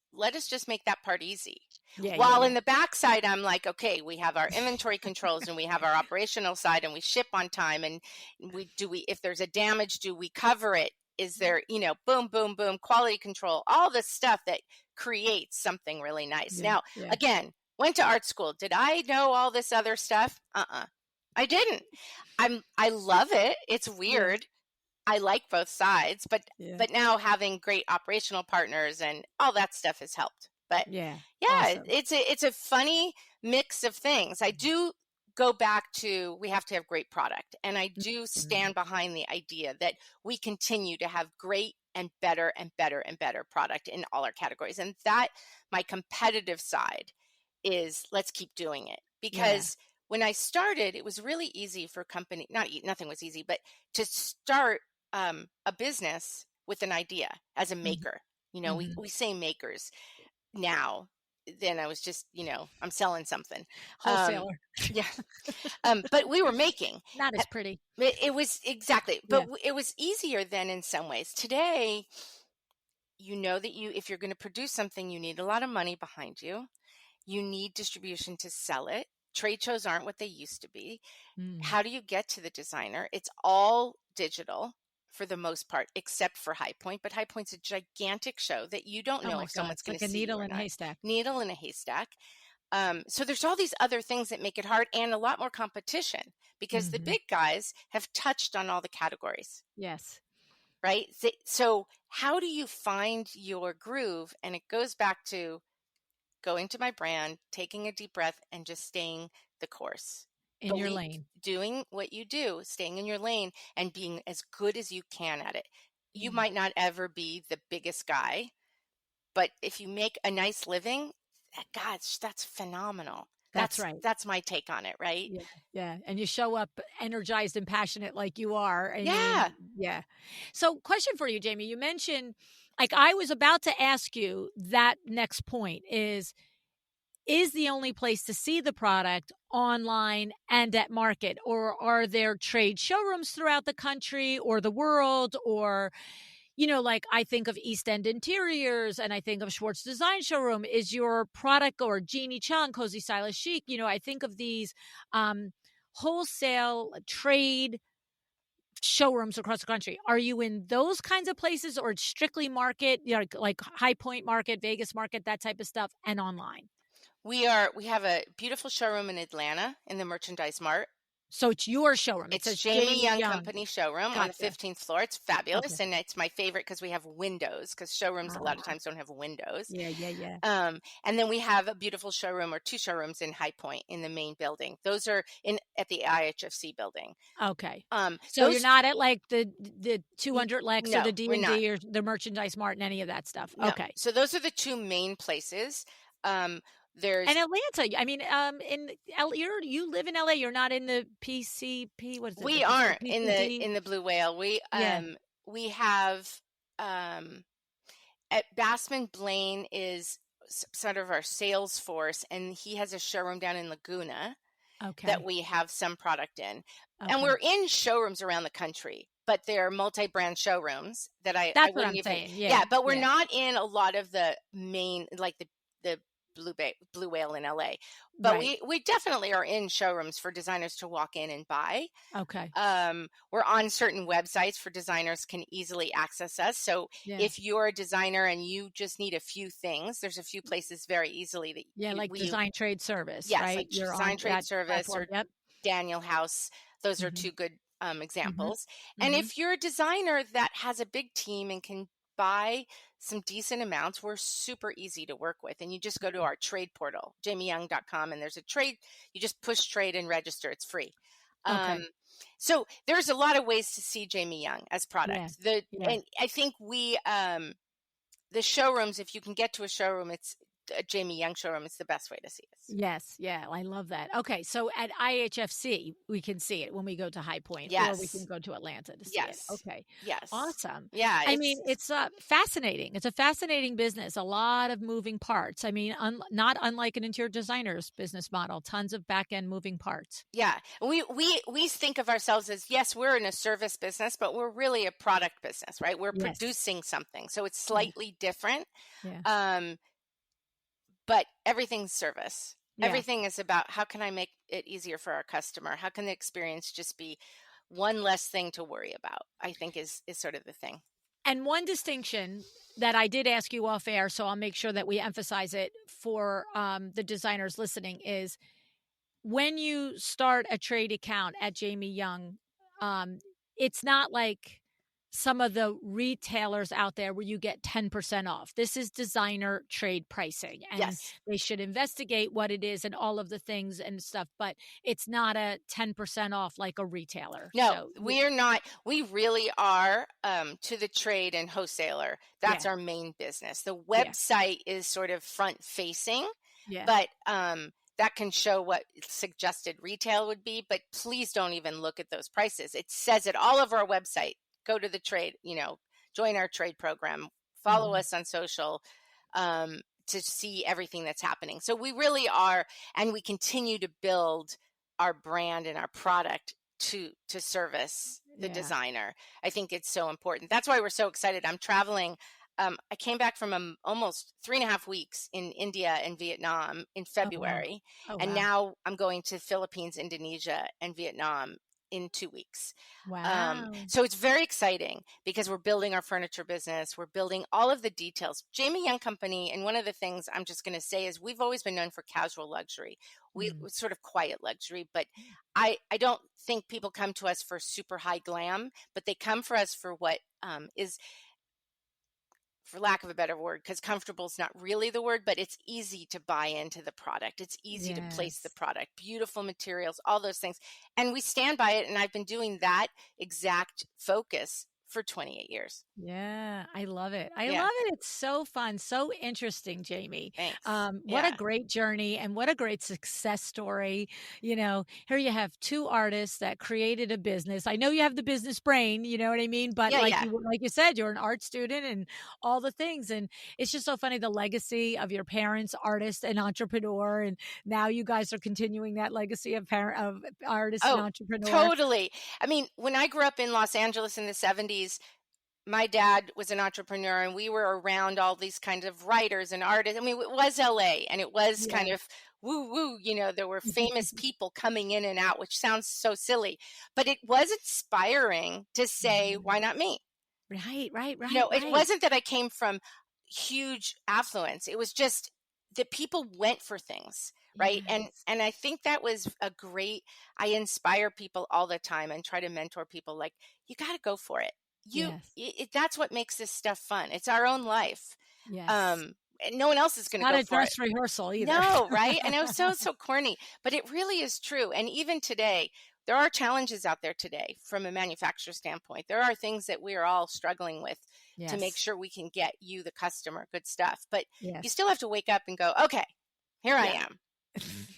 just make that part easy. Yeah, yeah, While yeah. in the backside, I'm like, okay, we have our inventory controls and we have our operational side and we ship on time. And if there's a damage, do we cover it? Is there, boom, boom, boom, quality control, all the stuff that creates something really nice. Yeah, Now, yeah. again, went to art school. Did I know all this other stuff? I didn't. I love it. It's Yeah, weird. I like both sides, but yeah, now having great operational partners and all that stuff has helped. But yeah. yeah, Awesome. it's a funny mix of things. I do go back to, we have to have great product, and I do Mhm. stand behind the idea that we continue to have great and better and better and better product in all our categories. And that, my competitive side, is let's keep doing it, Yeah. because when I started, it was really easy for company, nothing was easy, but to start a business with an idea as a Mhm, maker. mhm. We say makers now. Then I was just, I'm selling something. Um, Wholesaler. yeah. But we were making. Not Uh, as pretty. It was exactly, but Yeah. it was easier then in some ways. Today, that if you're going to produce something, you need a lot of money behind you. You need distribution to sell it. Trade shows aren't what they used to be. Mm. How do you get to the designer? It's all digital for the most part, except for High Point. But High Point's a gigantic show that you don't Oh know my if God, someone's it's going like to a see you needle or in a not. haystack. Needle in a haystack. So there's all these other things that make it hard, and a lot more competition, because the Mhm. big guys have touched on all the categories, Yes. right? So how do you find your groove? And it goes back to going to my brand, taking a deep breath, and just staying the course. In your lane. Doing what you do, staying in your lane and being as good as you can at it. You Mm. might not ever be the biggest guy, but if you make a nice living, gosh, that's phenomenal. That's right. That's my take on it, right? Yeah, yeah, and you show up energized and passionate like you are. I mean, Yeah. yeah. So, question for you, Jamie. You mentioned, like, I was about to ask you that next point is the only place to see the product online and at market, or are there trade showrooms throughout the country or the world, or like I think of East End Interiors and I think of Schwartz Design Showroom. Is your product, or Jeannie Chung, Cozy Stylish Chic? I think of these um, wholesale trade showrooms across the country. Are you in those kinds of places, or it's strictly market, like High Point Market, Vegas Market, that type of stuff, and online? We have a beautiful showroom in Atlanta in the Merchandise Mart. So it's your showroom. It It's says Jamie Jamie Young Young. Company showroom on the Gotcha. 15th floor. It's Okay. fabulous, and it's my favorite because we have windows, because showrooms a lot of Ah, times don't have windows. yeah, yeah, yeah. And then we have a beautiful showroom, or two showrooms, in High Point in the main building. Those are in at the IHFC building. Okay. So you're Those not at like the 200 Lex or No, the we're not. D&D or the Merchandise Mart and any of that stuff. No. Okay. So those are the two main places. There's And Atlanta, I mean, you live in LA, you're not in the PCP, what is it? We The aren't in the PCD? Blue Whale. Yeah. We have um at Bassman Blaine is sort of our sales force, and he has a showroom down in Laguna that Okay. we have some product in. And Okay. we're in showrooms around the country, but they're multi-brand showrooms that I That's what wouldn't I'm even, saying. Yeah. yeah, but we're Yeah. not in a lot of the main, like the Blue Whale in LA. But Right. we definitely are in showrooms for designers to walk in and buy. Okay. We're on certain websites for designers can easily access us. So Yeah. if you're a designer and you just need a few things, there's a few places very easily that Yeah, like we, Design Trade Service, yes, right? like You're Design on Trade that Service platform. or Yep. Daniel House. Those are Mhm. two good Mhm. examples. And Mhm. if you're a designer that has a big team and can buy some decent amounts, we're super easy to work with. And you just go to our trade portal, jamieyoung.com, and there's a trade. You just push trade and register. It's free. Um, Okay. so there's a lot of ways to see Jamie Young as Yeah. product. Yeah. And I think the showrooms, if you can get to a showroom, it's a Jamie Young showroom is the best way to see us. Yes, yeah, I love that. Okay, so at IHFC, we can see it when we go to High Point, or we can Yes. go to Atlanta to see it. Yes. Okay, Yes. awesome. Yeah, I mean, it's fascinating. It's a fascinating business. A lot of moving parts. I mean, not unlike an interior designer's business model. Tons of back end moving parts. yeah. We think of ourselves as, yes, we're in a service business, but we're really a product business, right? We're Yes. producing something. So it's Yeah. slightly different. Yeah. Um, but everything's service. Yeah. Everything is about how can I make it easier for our customer? How can the experience just be one less thing to worry about? I think is sort of the thing. And one distinction that I did ask you off air, so I'll make sure that we emphasize it for the designers listening, is when you start a trade account at Jamie Young, um, it's not like some of the retailers out there where you get 10% off. This is designer trade pricing, and Yes. they should investigate what it is and all of the things and stuff, but it's not a 10% off like a retailer. No, So, we are not. We really are to the trade and wholesaler. That's yeah, our main business. The yeah, website is sort of front facing, yeah. but that can show what suggested retail would be. But please don't even look at those prices. It says it all over our website. Go to the trade, join our trade program, follow Mhm. us on social to see everything that's happening. So we really are, and we continue to build our brand and our product to service the Yeah. designer. I think it's so important. That's why we're so excited. I'm traveling. I came back from almost 3.5 weeks in India and Vietnam in Oh, wow. February, Oh, and wow. now I'm going to Philippines, Indonesia, and Vietnam in 2 weeks. Wow. So it's very exciting because we're building our furniture business. We're building all of the details. Jamie Young Company, and one of the things I'm just going to say is we've always been known for casual luxury. We Mm. sort of quiet luxury, but I don't think people come to us for super high glam, but they come for us for what is, for lack of a better word, because comfortable is not really the word, but it's easy to buy into the product. It's easy to place the Yes. product, beautiful materials, all those things. And we stand by it. And I've been doing that exact focus for 28 years. Yeah, I love it. I Yeah. love it. It's so fun, so interesting, Jamie. Thanks. What a Yeah. great journey and what a great success story. Here you have two artists that created a business. I know you have the business brain, you know what I mean? But Yeah. Yeah. like you said, you're an art student and all the things. And it's just so funny the legacy of your parents, artist and entrepreneur. And now you guys are continuing that legacy of artist and Oh, entrepreneur. totally. I mean, when I grew up in Los Angeles in the 70s, my dad was an entrepreneur and we were around all these kinds of writers and artists. I mean, it was LA and it was kind Yeah. of woo woo, there were famous people coming in and out, which sounds so silly, but it was inspiring to say, why not me? Right, right, right, It right. wasn't that I came from huge affluence. It was just that people went for things, right? And Yes. and I think that was a great. I inspire people all the time and try to mentor people. Like, you got to go for it. Yes. That's what makes this stuff fun. It's our own life. Yes. And no one else is going to Not go a for it. dress rehearsal either. No, right? And it was so corny, but it really is true. And even today, there are challenges out there today from a manufacturer standpoint. There are things that we are all struggling with to make Yes. sure we can get you, the customer, good stuff. But you Yes. still have to wake up and go, okay, here I Yeah. am.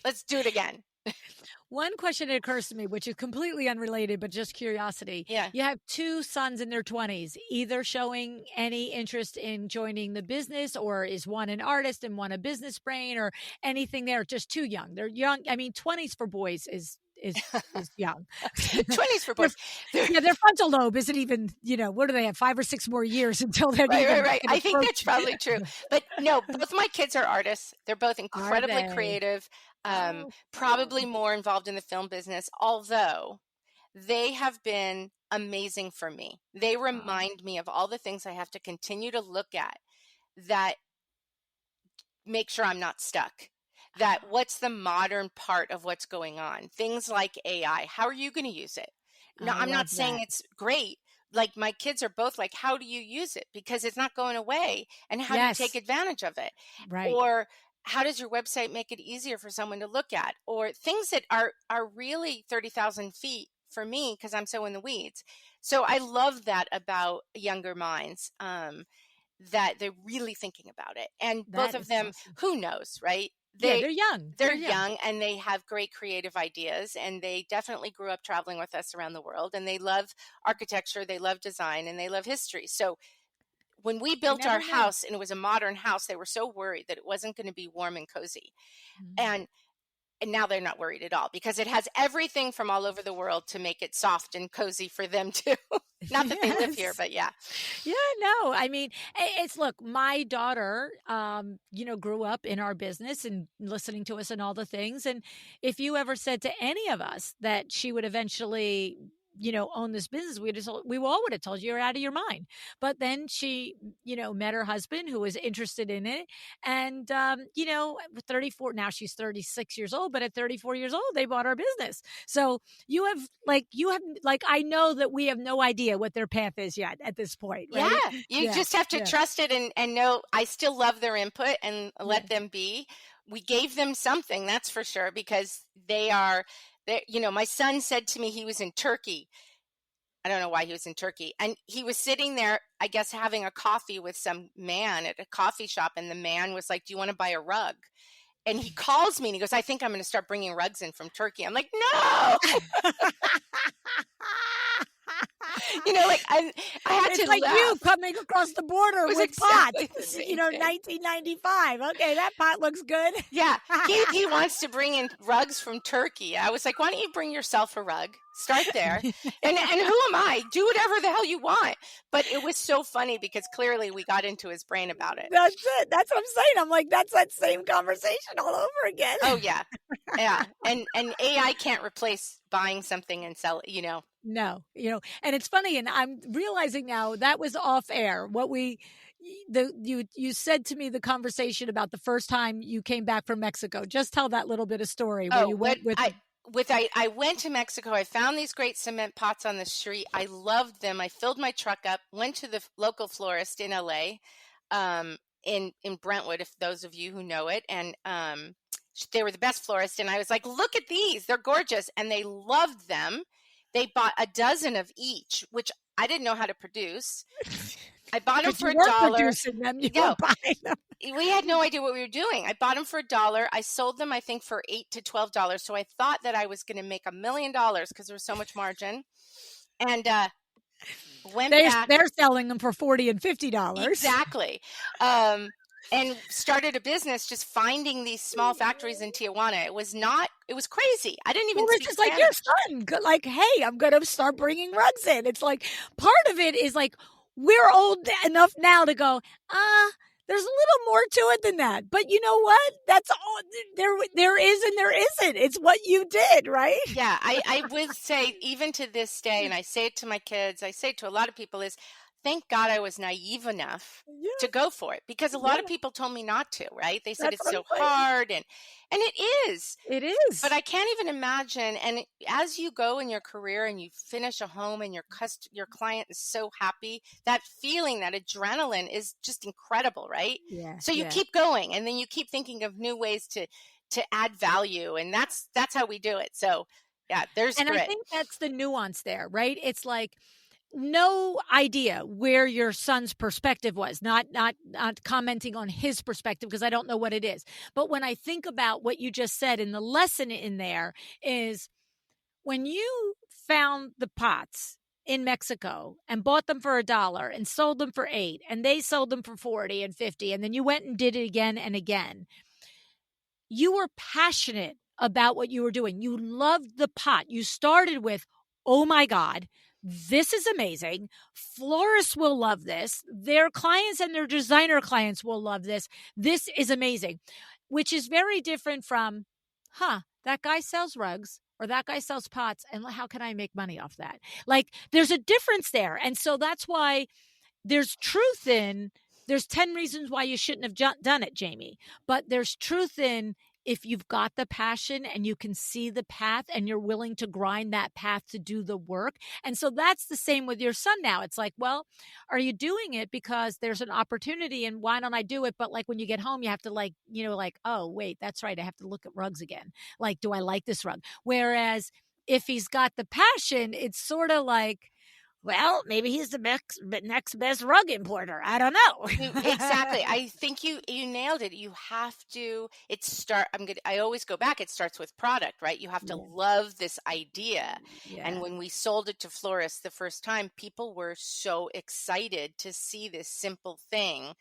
Let's do it again. One question that occurs to me, which is completely unrelated, but just curiosity. Yeah. You have two sons in their 20s, either showing any interest in joining the business, or is one an artist and one a business brain, or anything there? Just too young. They're young. I mean, 20s for boys is young. 20s for Their boys. They're, Yeah, their frontal lobe isn't even, what do they have, 5 or 6 more years until they're even right. can I think approach that's probably true. But no, both my kids are artists. They're both Are incredibly they? creative, Oh, probably cool. more involved in the film business, although they have been amazing for me. They Oh, remind me of all the things I have to continue to look at that make sure I'm not stuck. That oh, what's the modern part of what's going on? Things like AI. How are you going to use it? No, I I'm love not saying that. it's great. Like, my kids are both like, how do you use it? Because it's not going away. And how do you take Yes, advantage of it? right. Or how does your website make it easier for someone to look at? Or things that are really 30,000 feet for me because I'm so in the weeds. So I love that about younger minds. that they're really thinking about it. And both That of is them, awesome. who knows, right? Yeah, They they're young. they're They're young. young and they have great creative ideas, and they definitely grew up traveling with us around the world, and they love architecture, they love design, and they love history. So when we I built our never knew. house and it was a modern house, they were so worried that it wasn't going to be warm and cozy. Mm. And now they're not worried at all because it has everything from all over the world to make it soft and cozy for them too. Not that they live here, Yes. but yeah. Yeah, no, I mean, it's look, my daughter, grew up in our business and listening to us and all the things. And if you ever said to any of us that she would eventually, own this business, we all would have told you you're out of your mind. But then she, met her husband who was interested in it. And, 34, now she's 36 years old, but at 34 years old, they bought our business. So I know that we have no idea what their path is yet at this point, Yeah, right? you Yeah, just have to yeah, trust it and know I still love their input and yeah. let them be. We gave them something, that's for sure, because my son said to me he was in Turkey. I don't know why he was in Turkey. And he was sitting there, I guess, having a coffee with some man at a coffee shop. And the man was like, "Do you want to buy a rug?" And he calls me and he goes, "I think I'm going to start bringing rugs in from Turkey." I'm like, "No!" Like I had It's to like you laugh. coming across the It border was with pots, exactly the same thing. 1995. Okay, that pot looks good. Yeah, he wants to bring in rugs from Turkey. I was like, "Why don't you bring yourself a rug? Start there." And who am I? Do whatever the hell you want. But it was so funny because clearly we got into his brain about it. That's it. That's what I'm saying. I'm like, that's that same conversation all over again. Oh yeah. Yeah. And AI can't replace buying something and sell it. No, and it's funny, and I'm realizing now that was off air. You said to me the conversation about the first time you came back from Mexico. Just tell that little bit of story where Oh, you what went with I the. with I went to Mexico. I found these great cement pots on the street. I loved them. I filled my truck up, went to the local florist in LA, in Brentwood, if those of you who know it, and they were the best florist. And I was like, "Look at these, they're gorgeous," and they loved them. They bought a dozen of each, which I didn't know how to produce. I bought them But for you a weren't dollar. producing them; you were No, buying them. we had no idea what we were doing. I bought them for a dollar. I sold them, I think, for $8 to $12. So I thought that I was going to make $1 million because there was so much margin. And went back. They're selling them for $40 and $50. Exactly. And started a business just finding these small factories in Tijuana. It was crazy. I didn't Well, even it's speak just like your Spanish. son, like, hey, I'm going to start bringing rugs in. It's like part of it is like we're old enough now to go, there's a little more to it than that. But you know what? That's all there is and there isn't. It's what you did, right? Yeah, I would say even to this day, and I say it to my kids, I say it to a lot of people, is thank God I was naive enough to Yeah, go for it because a lot of yeah. people told me not to, right? They said That's it's what I'm so saying. hard and it is. It But is. I can't even imagine. And as you go in your career and you finish a home and your client is so happy, that feeling, that adrenaline is just incredible, right? Yeah, So you yeah. keep going, and then you keep thinking of new ways to add value, and that's how we do it. So yeah, there's And I grit. think that's the nuance there, right? It's like no idea where your son's perspective was, not commenting on his perspective because I don't know what it is. But when I think about what you just said, and the lesson in there is when you found the pots in Mexico and bought them for $1 and sold them for 8 and they sold them for 40 and 50 and then you went and did it again and again, you were passionate about what you were doing. You loved the pot. You started with, oh my God, this is amazing. Florists will love this. Their clients and their designer clients will love this. This is amazing, which is very different from, that guy sells rugs or that guy sells pots. And how can I make money off that? Like there's a difference there. And so that's why there's 10 reasons why you shouldn't have done it, Jamie. But there's truth in if you've got the passion and you can see the path and you're willing to grind that path to do the work. And so that's the same with your son now. It's like, well, are you doing it because there's an opportunity and why don't I do it? But like when you get home, you have to oh, wait, that's right. I have to look at rugs again. Like, do I like this rug? Whereas if he's got the passion, it's sort of like, well, maybe he's the next best rug importer. I don't know. Exactly. I think you nailed it. You have to I always go back. It starts with product, right? You have to Yeah. love this idea. And Yeah. when we sold it to florists the first time, people were so excited to see this simple thing.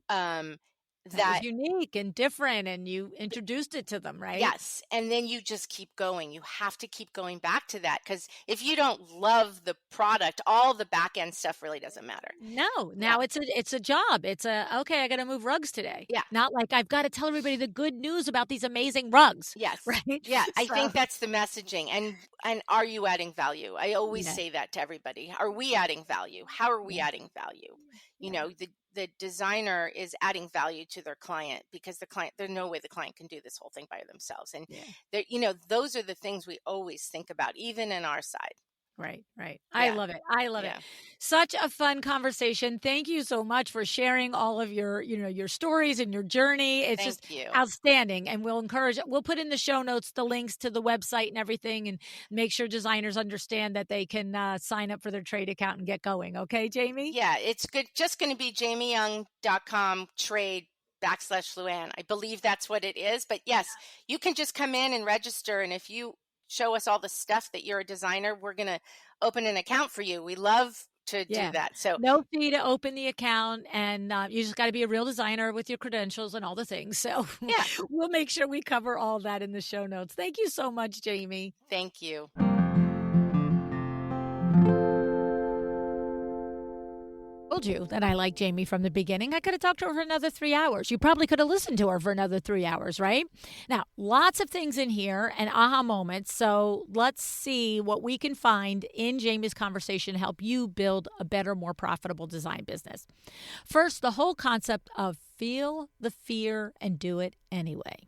Um, That was that unique and different, and you introduced it to them, right? Yes, and then you just keep going. You have to keep going back to that because if you don't love the product, all the back end stuff really doesn't matter. No, Yeah. now it's a job. It's okay, I gotta move rugs today. Yeah. Not like I've gotta tell everybody the good news about these amazing rugs, Yes. right? Yeah, I So, think that's the messaging. And are you adding value? I always yeah, say that to everybody. Are we adding value? How are we yeah, adding value? You yeah, know, the designer is adding value to their client because there's no way the client can do this whole thing by themselves. And yeah. those are the things we always think about, even in our side. Right, right. I Yeah. love it. I love it. Yeah. Such a fun conversation. Thank you so much for sharing all of your, your stories and your journey. It's just Thank you. outstanding. And we'll put in the show notes the links to the website and everything and make sure designers understand that they can sign up for their trade account and get going. Okay, Jamie? Yeah, it's good. Just going to be jamieyoung.com trade /LuAnn. I believe that's what it is. But yes, you can just come in and register. And if you show us all the stuff that you're a designer, we're going to open an account for you. We love to do Yeah. that. So, No fee to open the account. And you just got to be a real designer with your credentials and all the things. So yeah, we'll make sure we cover all that in the show notes. Thank you so much, Jamie. thank you. Told you that I like Jamie from the beginning. I could have talked to her for another 3 hours. You probably could have listened to her for another 3 hours, right? Now, lots of things in here and aha moments. So let's see what we can find in Jamie's conversation to help you build a better, more profitable design business. First, the whole concept of feel the fear and do it anyway.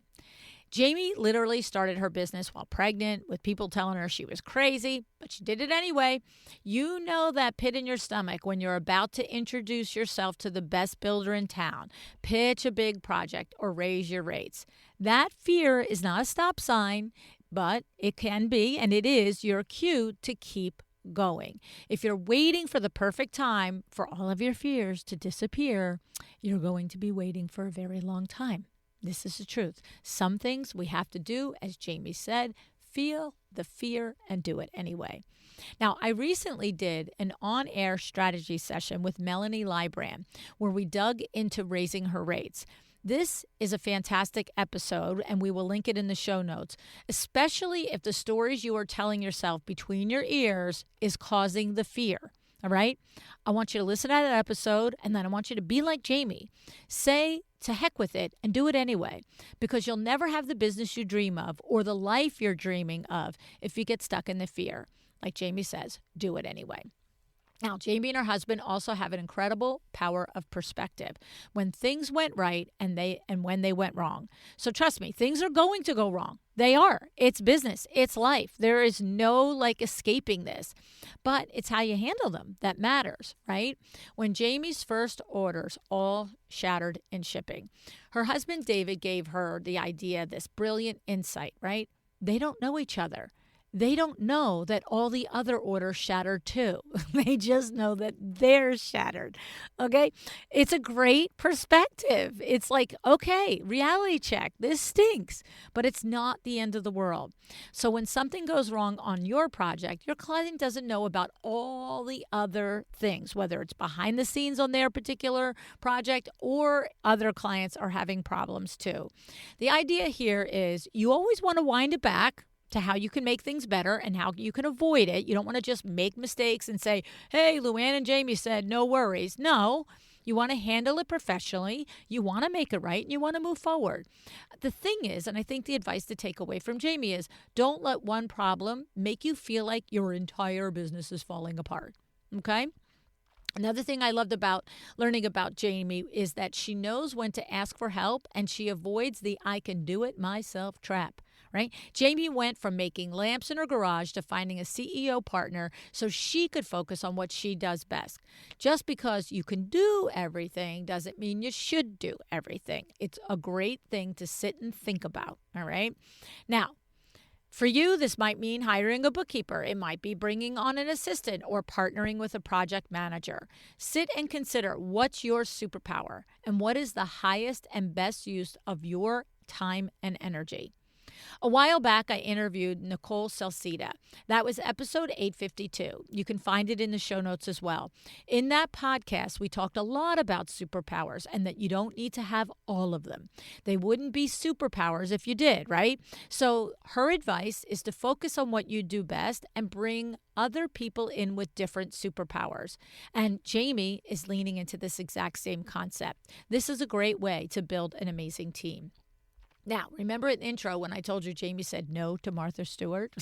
Jamie literally started her business while pregnant with people telling her she was crazy, but she did it anyway. You know that pit in your stomach when you're about to introduce yourself to the best builder in town, pitch a big project, or raise your rates. That fear is not a stop sign, but it can be, and it is your cue to keep going. If you're waiting for the perfect time for all of your fears to disappear, you're going to be waiting for a very long time. This is the truth. Some things we have to do, as Jamie said, feel the fear and do it anyway. Now, I recently did an on-air strategy session with Melanie Lybrand where we dug into raising her rates. This is a fantastic episode, and we will link it in the show notes, especially if the stories you are telling yourself between your ears is causing the fear. All right? I want you to listen to that episode, and then I want you to be like Jamie. Say to heck with it and do it anyway, because you'll never have the business you dream of or the life you're dreaming of if you get stuck in the fear. Like Jamie says, do it anyway. Now, Jamie and her husband also have an incredible power of perspective when things went right and when they went wrong. So trust me, things are going to go wrong. They are. It's business. It's life. There is no escaping this. But it's how you handle them that matters, right? When Jamie's first orders all shattered in shipping, her husband David gave her the idea, this brilliant insight, right? They don't know each other. They don't know that all the other orders shattered too. They just know that theirs shattered. Okay? It's a great perspective. It's like, okay, reality check. This stinks, but it's not the end of the world. So when something goes wrong on your project, your client doesn't know about all the other things, whether it's behind the scenes on their particular project or other clients are having problems too. The idea here is you always want to wind it back to how you can make things better and how you can avoid it. You don't want to just make mistakes and say, hey, LuAnn and Jamie said no worries. No, you want to handle it professionally. You want to make it right and you want to move forward. The thing is, and I think the advice to take away from Jamie is don't let one problem make you feel like your entire business is falling apart. Okay? Another thing I loved about learning about Jamie is that she knows when to ask for help and she avoids the I can do it myself trap. Right? Jamie went from making lamps in her garage to finding a CEO partner so she could focus on what she does best. Just because you can do everything doesn't mean you should do everything. It's a great thing to sit and think about. All right? Now, For you, this might mean hiring a bookkeeper. It might be bringing on an assistant or partnering with a project manager. Sit and consider what's your superpower and what is the highest and best use of your time and energy. A while back, I interviewed Nicole Salcida. That was episode 852. You can find it in the show notes as well. In that podcast, we talked a lot about superpowers and that you don't need to have all of them. They wouldn't be superpowers if you did, right? So her advice is to focus on what you do best and bring other people in with different superpowers. And Jamie is leaning into this exact same concept. This is a great way to build an amazing team. Now, remember in the intro when I told you Jamie said no to Martha Stewart?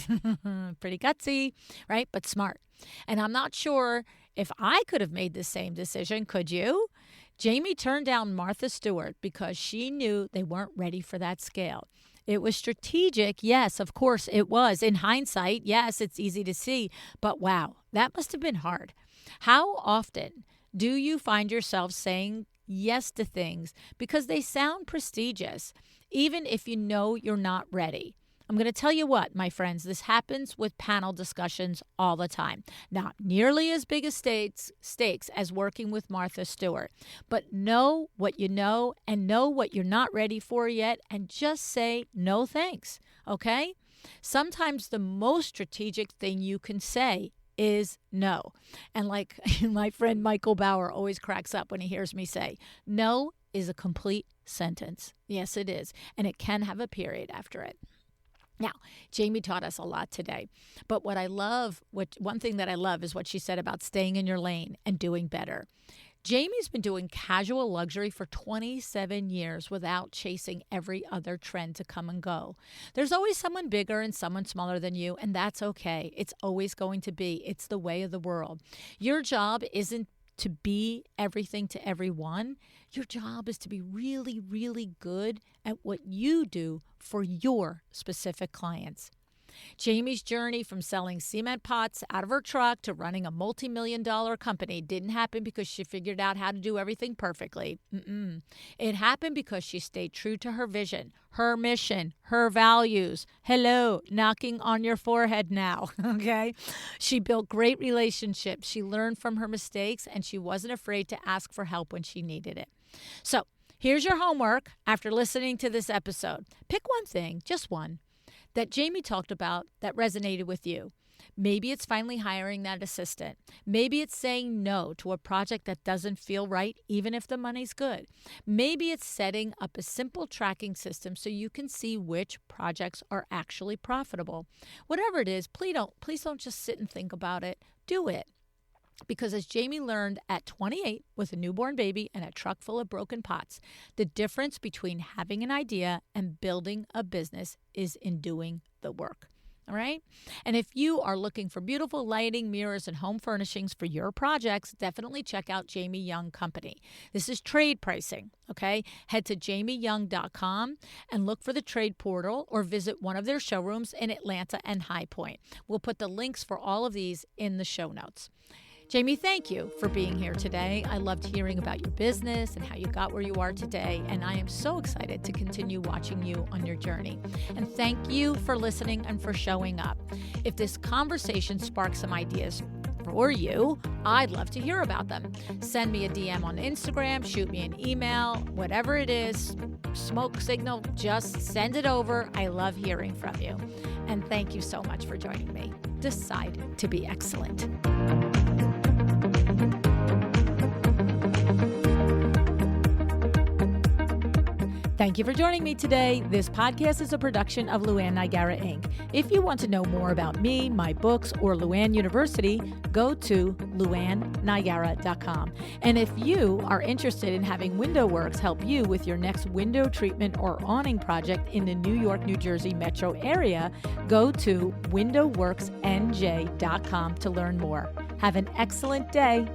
Pretty gutsy, right? But smart. And I'm not sure if I could have made the same decision. Could you? Jamie turned down Martha Stewart because she knew they weren't ready for that scale. It was strategic. Yes, of course it was. In hindsight, yes, it's easy to see. But wow, that must have been hard. How often do you find yourself saying yes to things because they sound prestigious, even if you know you're not ready? I'm going to tell you what, my friends, this happens with panel discussions all the time. Not nearly as big as stakes as working with Martha Stewart, but know what you know and know what you're not ready for yet and just say no thanks, okay? Sometimes the most strategic thing you can say is no. And like my friend Michael Bauer always cracks up when he hears me say, no is a complete sentence. Yes, it is. And it can have a period after it. Now, Jamie taught us a lot today. But one thing that I love is what she said about staying in your lane and doing better. Jamie's been doing casual luxury for 27 years without chasing every other trend to come and go. There's always someone bigger and someone smaller than you, and that's okay. It's always going to be. It's the way of the world. Your job isn't to be everything to everyone. Your job is to be really, really good at what you do for your specific clients. Jamie's journey from selling cement pots out of her truck to running a multi-million-dollar company didn't happen because she figured out how to do everything perfectly. It happened because she stayed true to her vision, her mission, her values. Hello, knocking on your forehead now, okay? She built great relationships. She learned from her mistakes, and she wasn't afraid to ask for help when she needed it. So here's your homework after listening to this episode. Pick one thing, just one, that Jamie talked about that resonated with you. Maybe it's finally hiring that assistant. Maybe it's saying no to a project that doesn't feel right, even if the money's good. Maybe it's setting up a simple tracking system so you can see which projects are actually profitable. Whatever it is, please don't just sit and think about it. Do it. Because as Jamie learned at 28 with a newborn baby and a truck full of broken pots, the difference between having an idea and building a business is in doing the work. All right? And if you are looking for beautiful lighting, mirrors, and home furnishings for your projects, definitely check out Jamie Young Company. This is trade pricing, okay? Head to jamieyoung.com and look for the trade portal or visit one of their showrooms in Atlanta and High Point. We'll put the links for all of these in the show notes. Jamie, thank you for being here today. I loved hearing about your business and how you got where you are today, and I am so excited to continue watching you on your journey. And thank you for listening and for showing up. If this conversation sparks some ideas for you, I'd love to hear about them. Send me a DM on Instagram, shoot me an email, whatever it is, smoke signal, just send it over. I love hearing from you. And thank you so much for joining me. Decide to be excellent. Thank you for joining me today. This podcast is a production of LuAnn Nigara, Inc. If you want to know more about me, my books, or LuAnn University, go to LuAnnNigara.com. And if you are interested in having WindowWorks help you with your next window treatment or awning project in the New York, New Jersey metro area, go to WindowWorksNJ.com to learn more. Have an excellent day.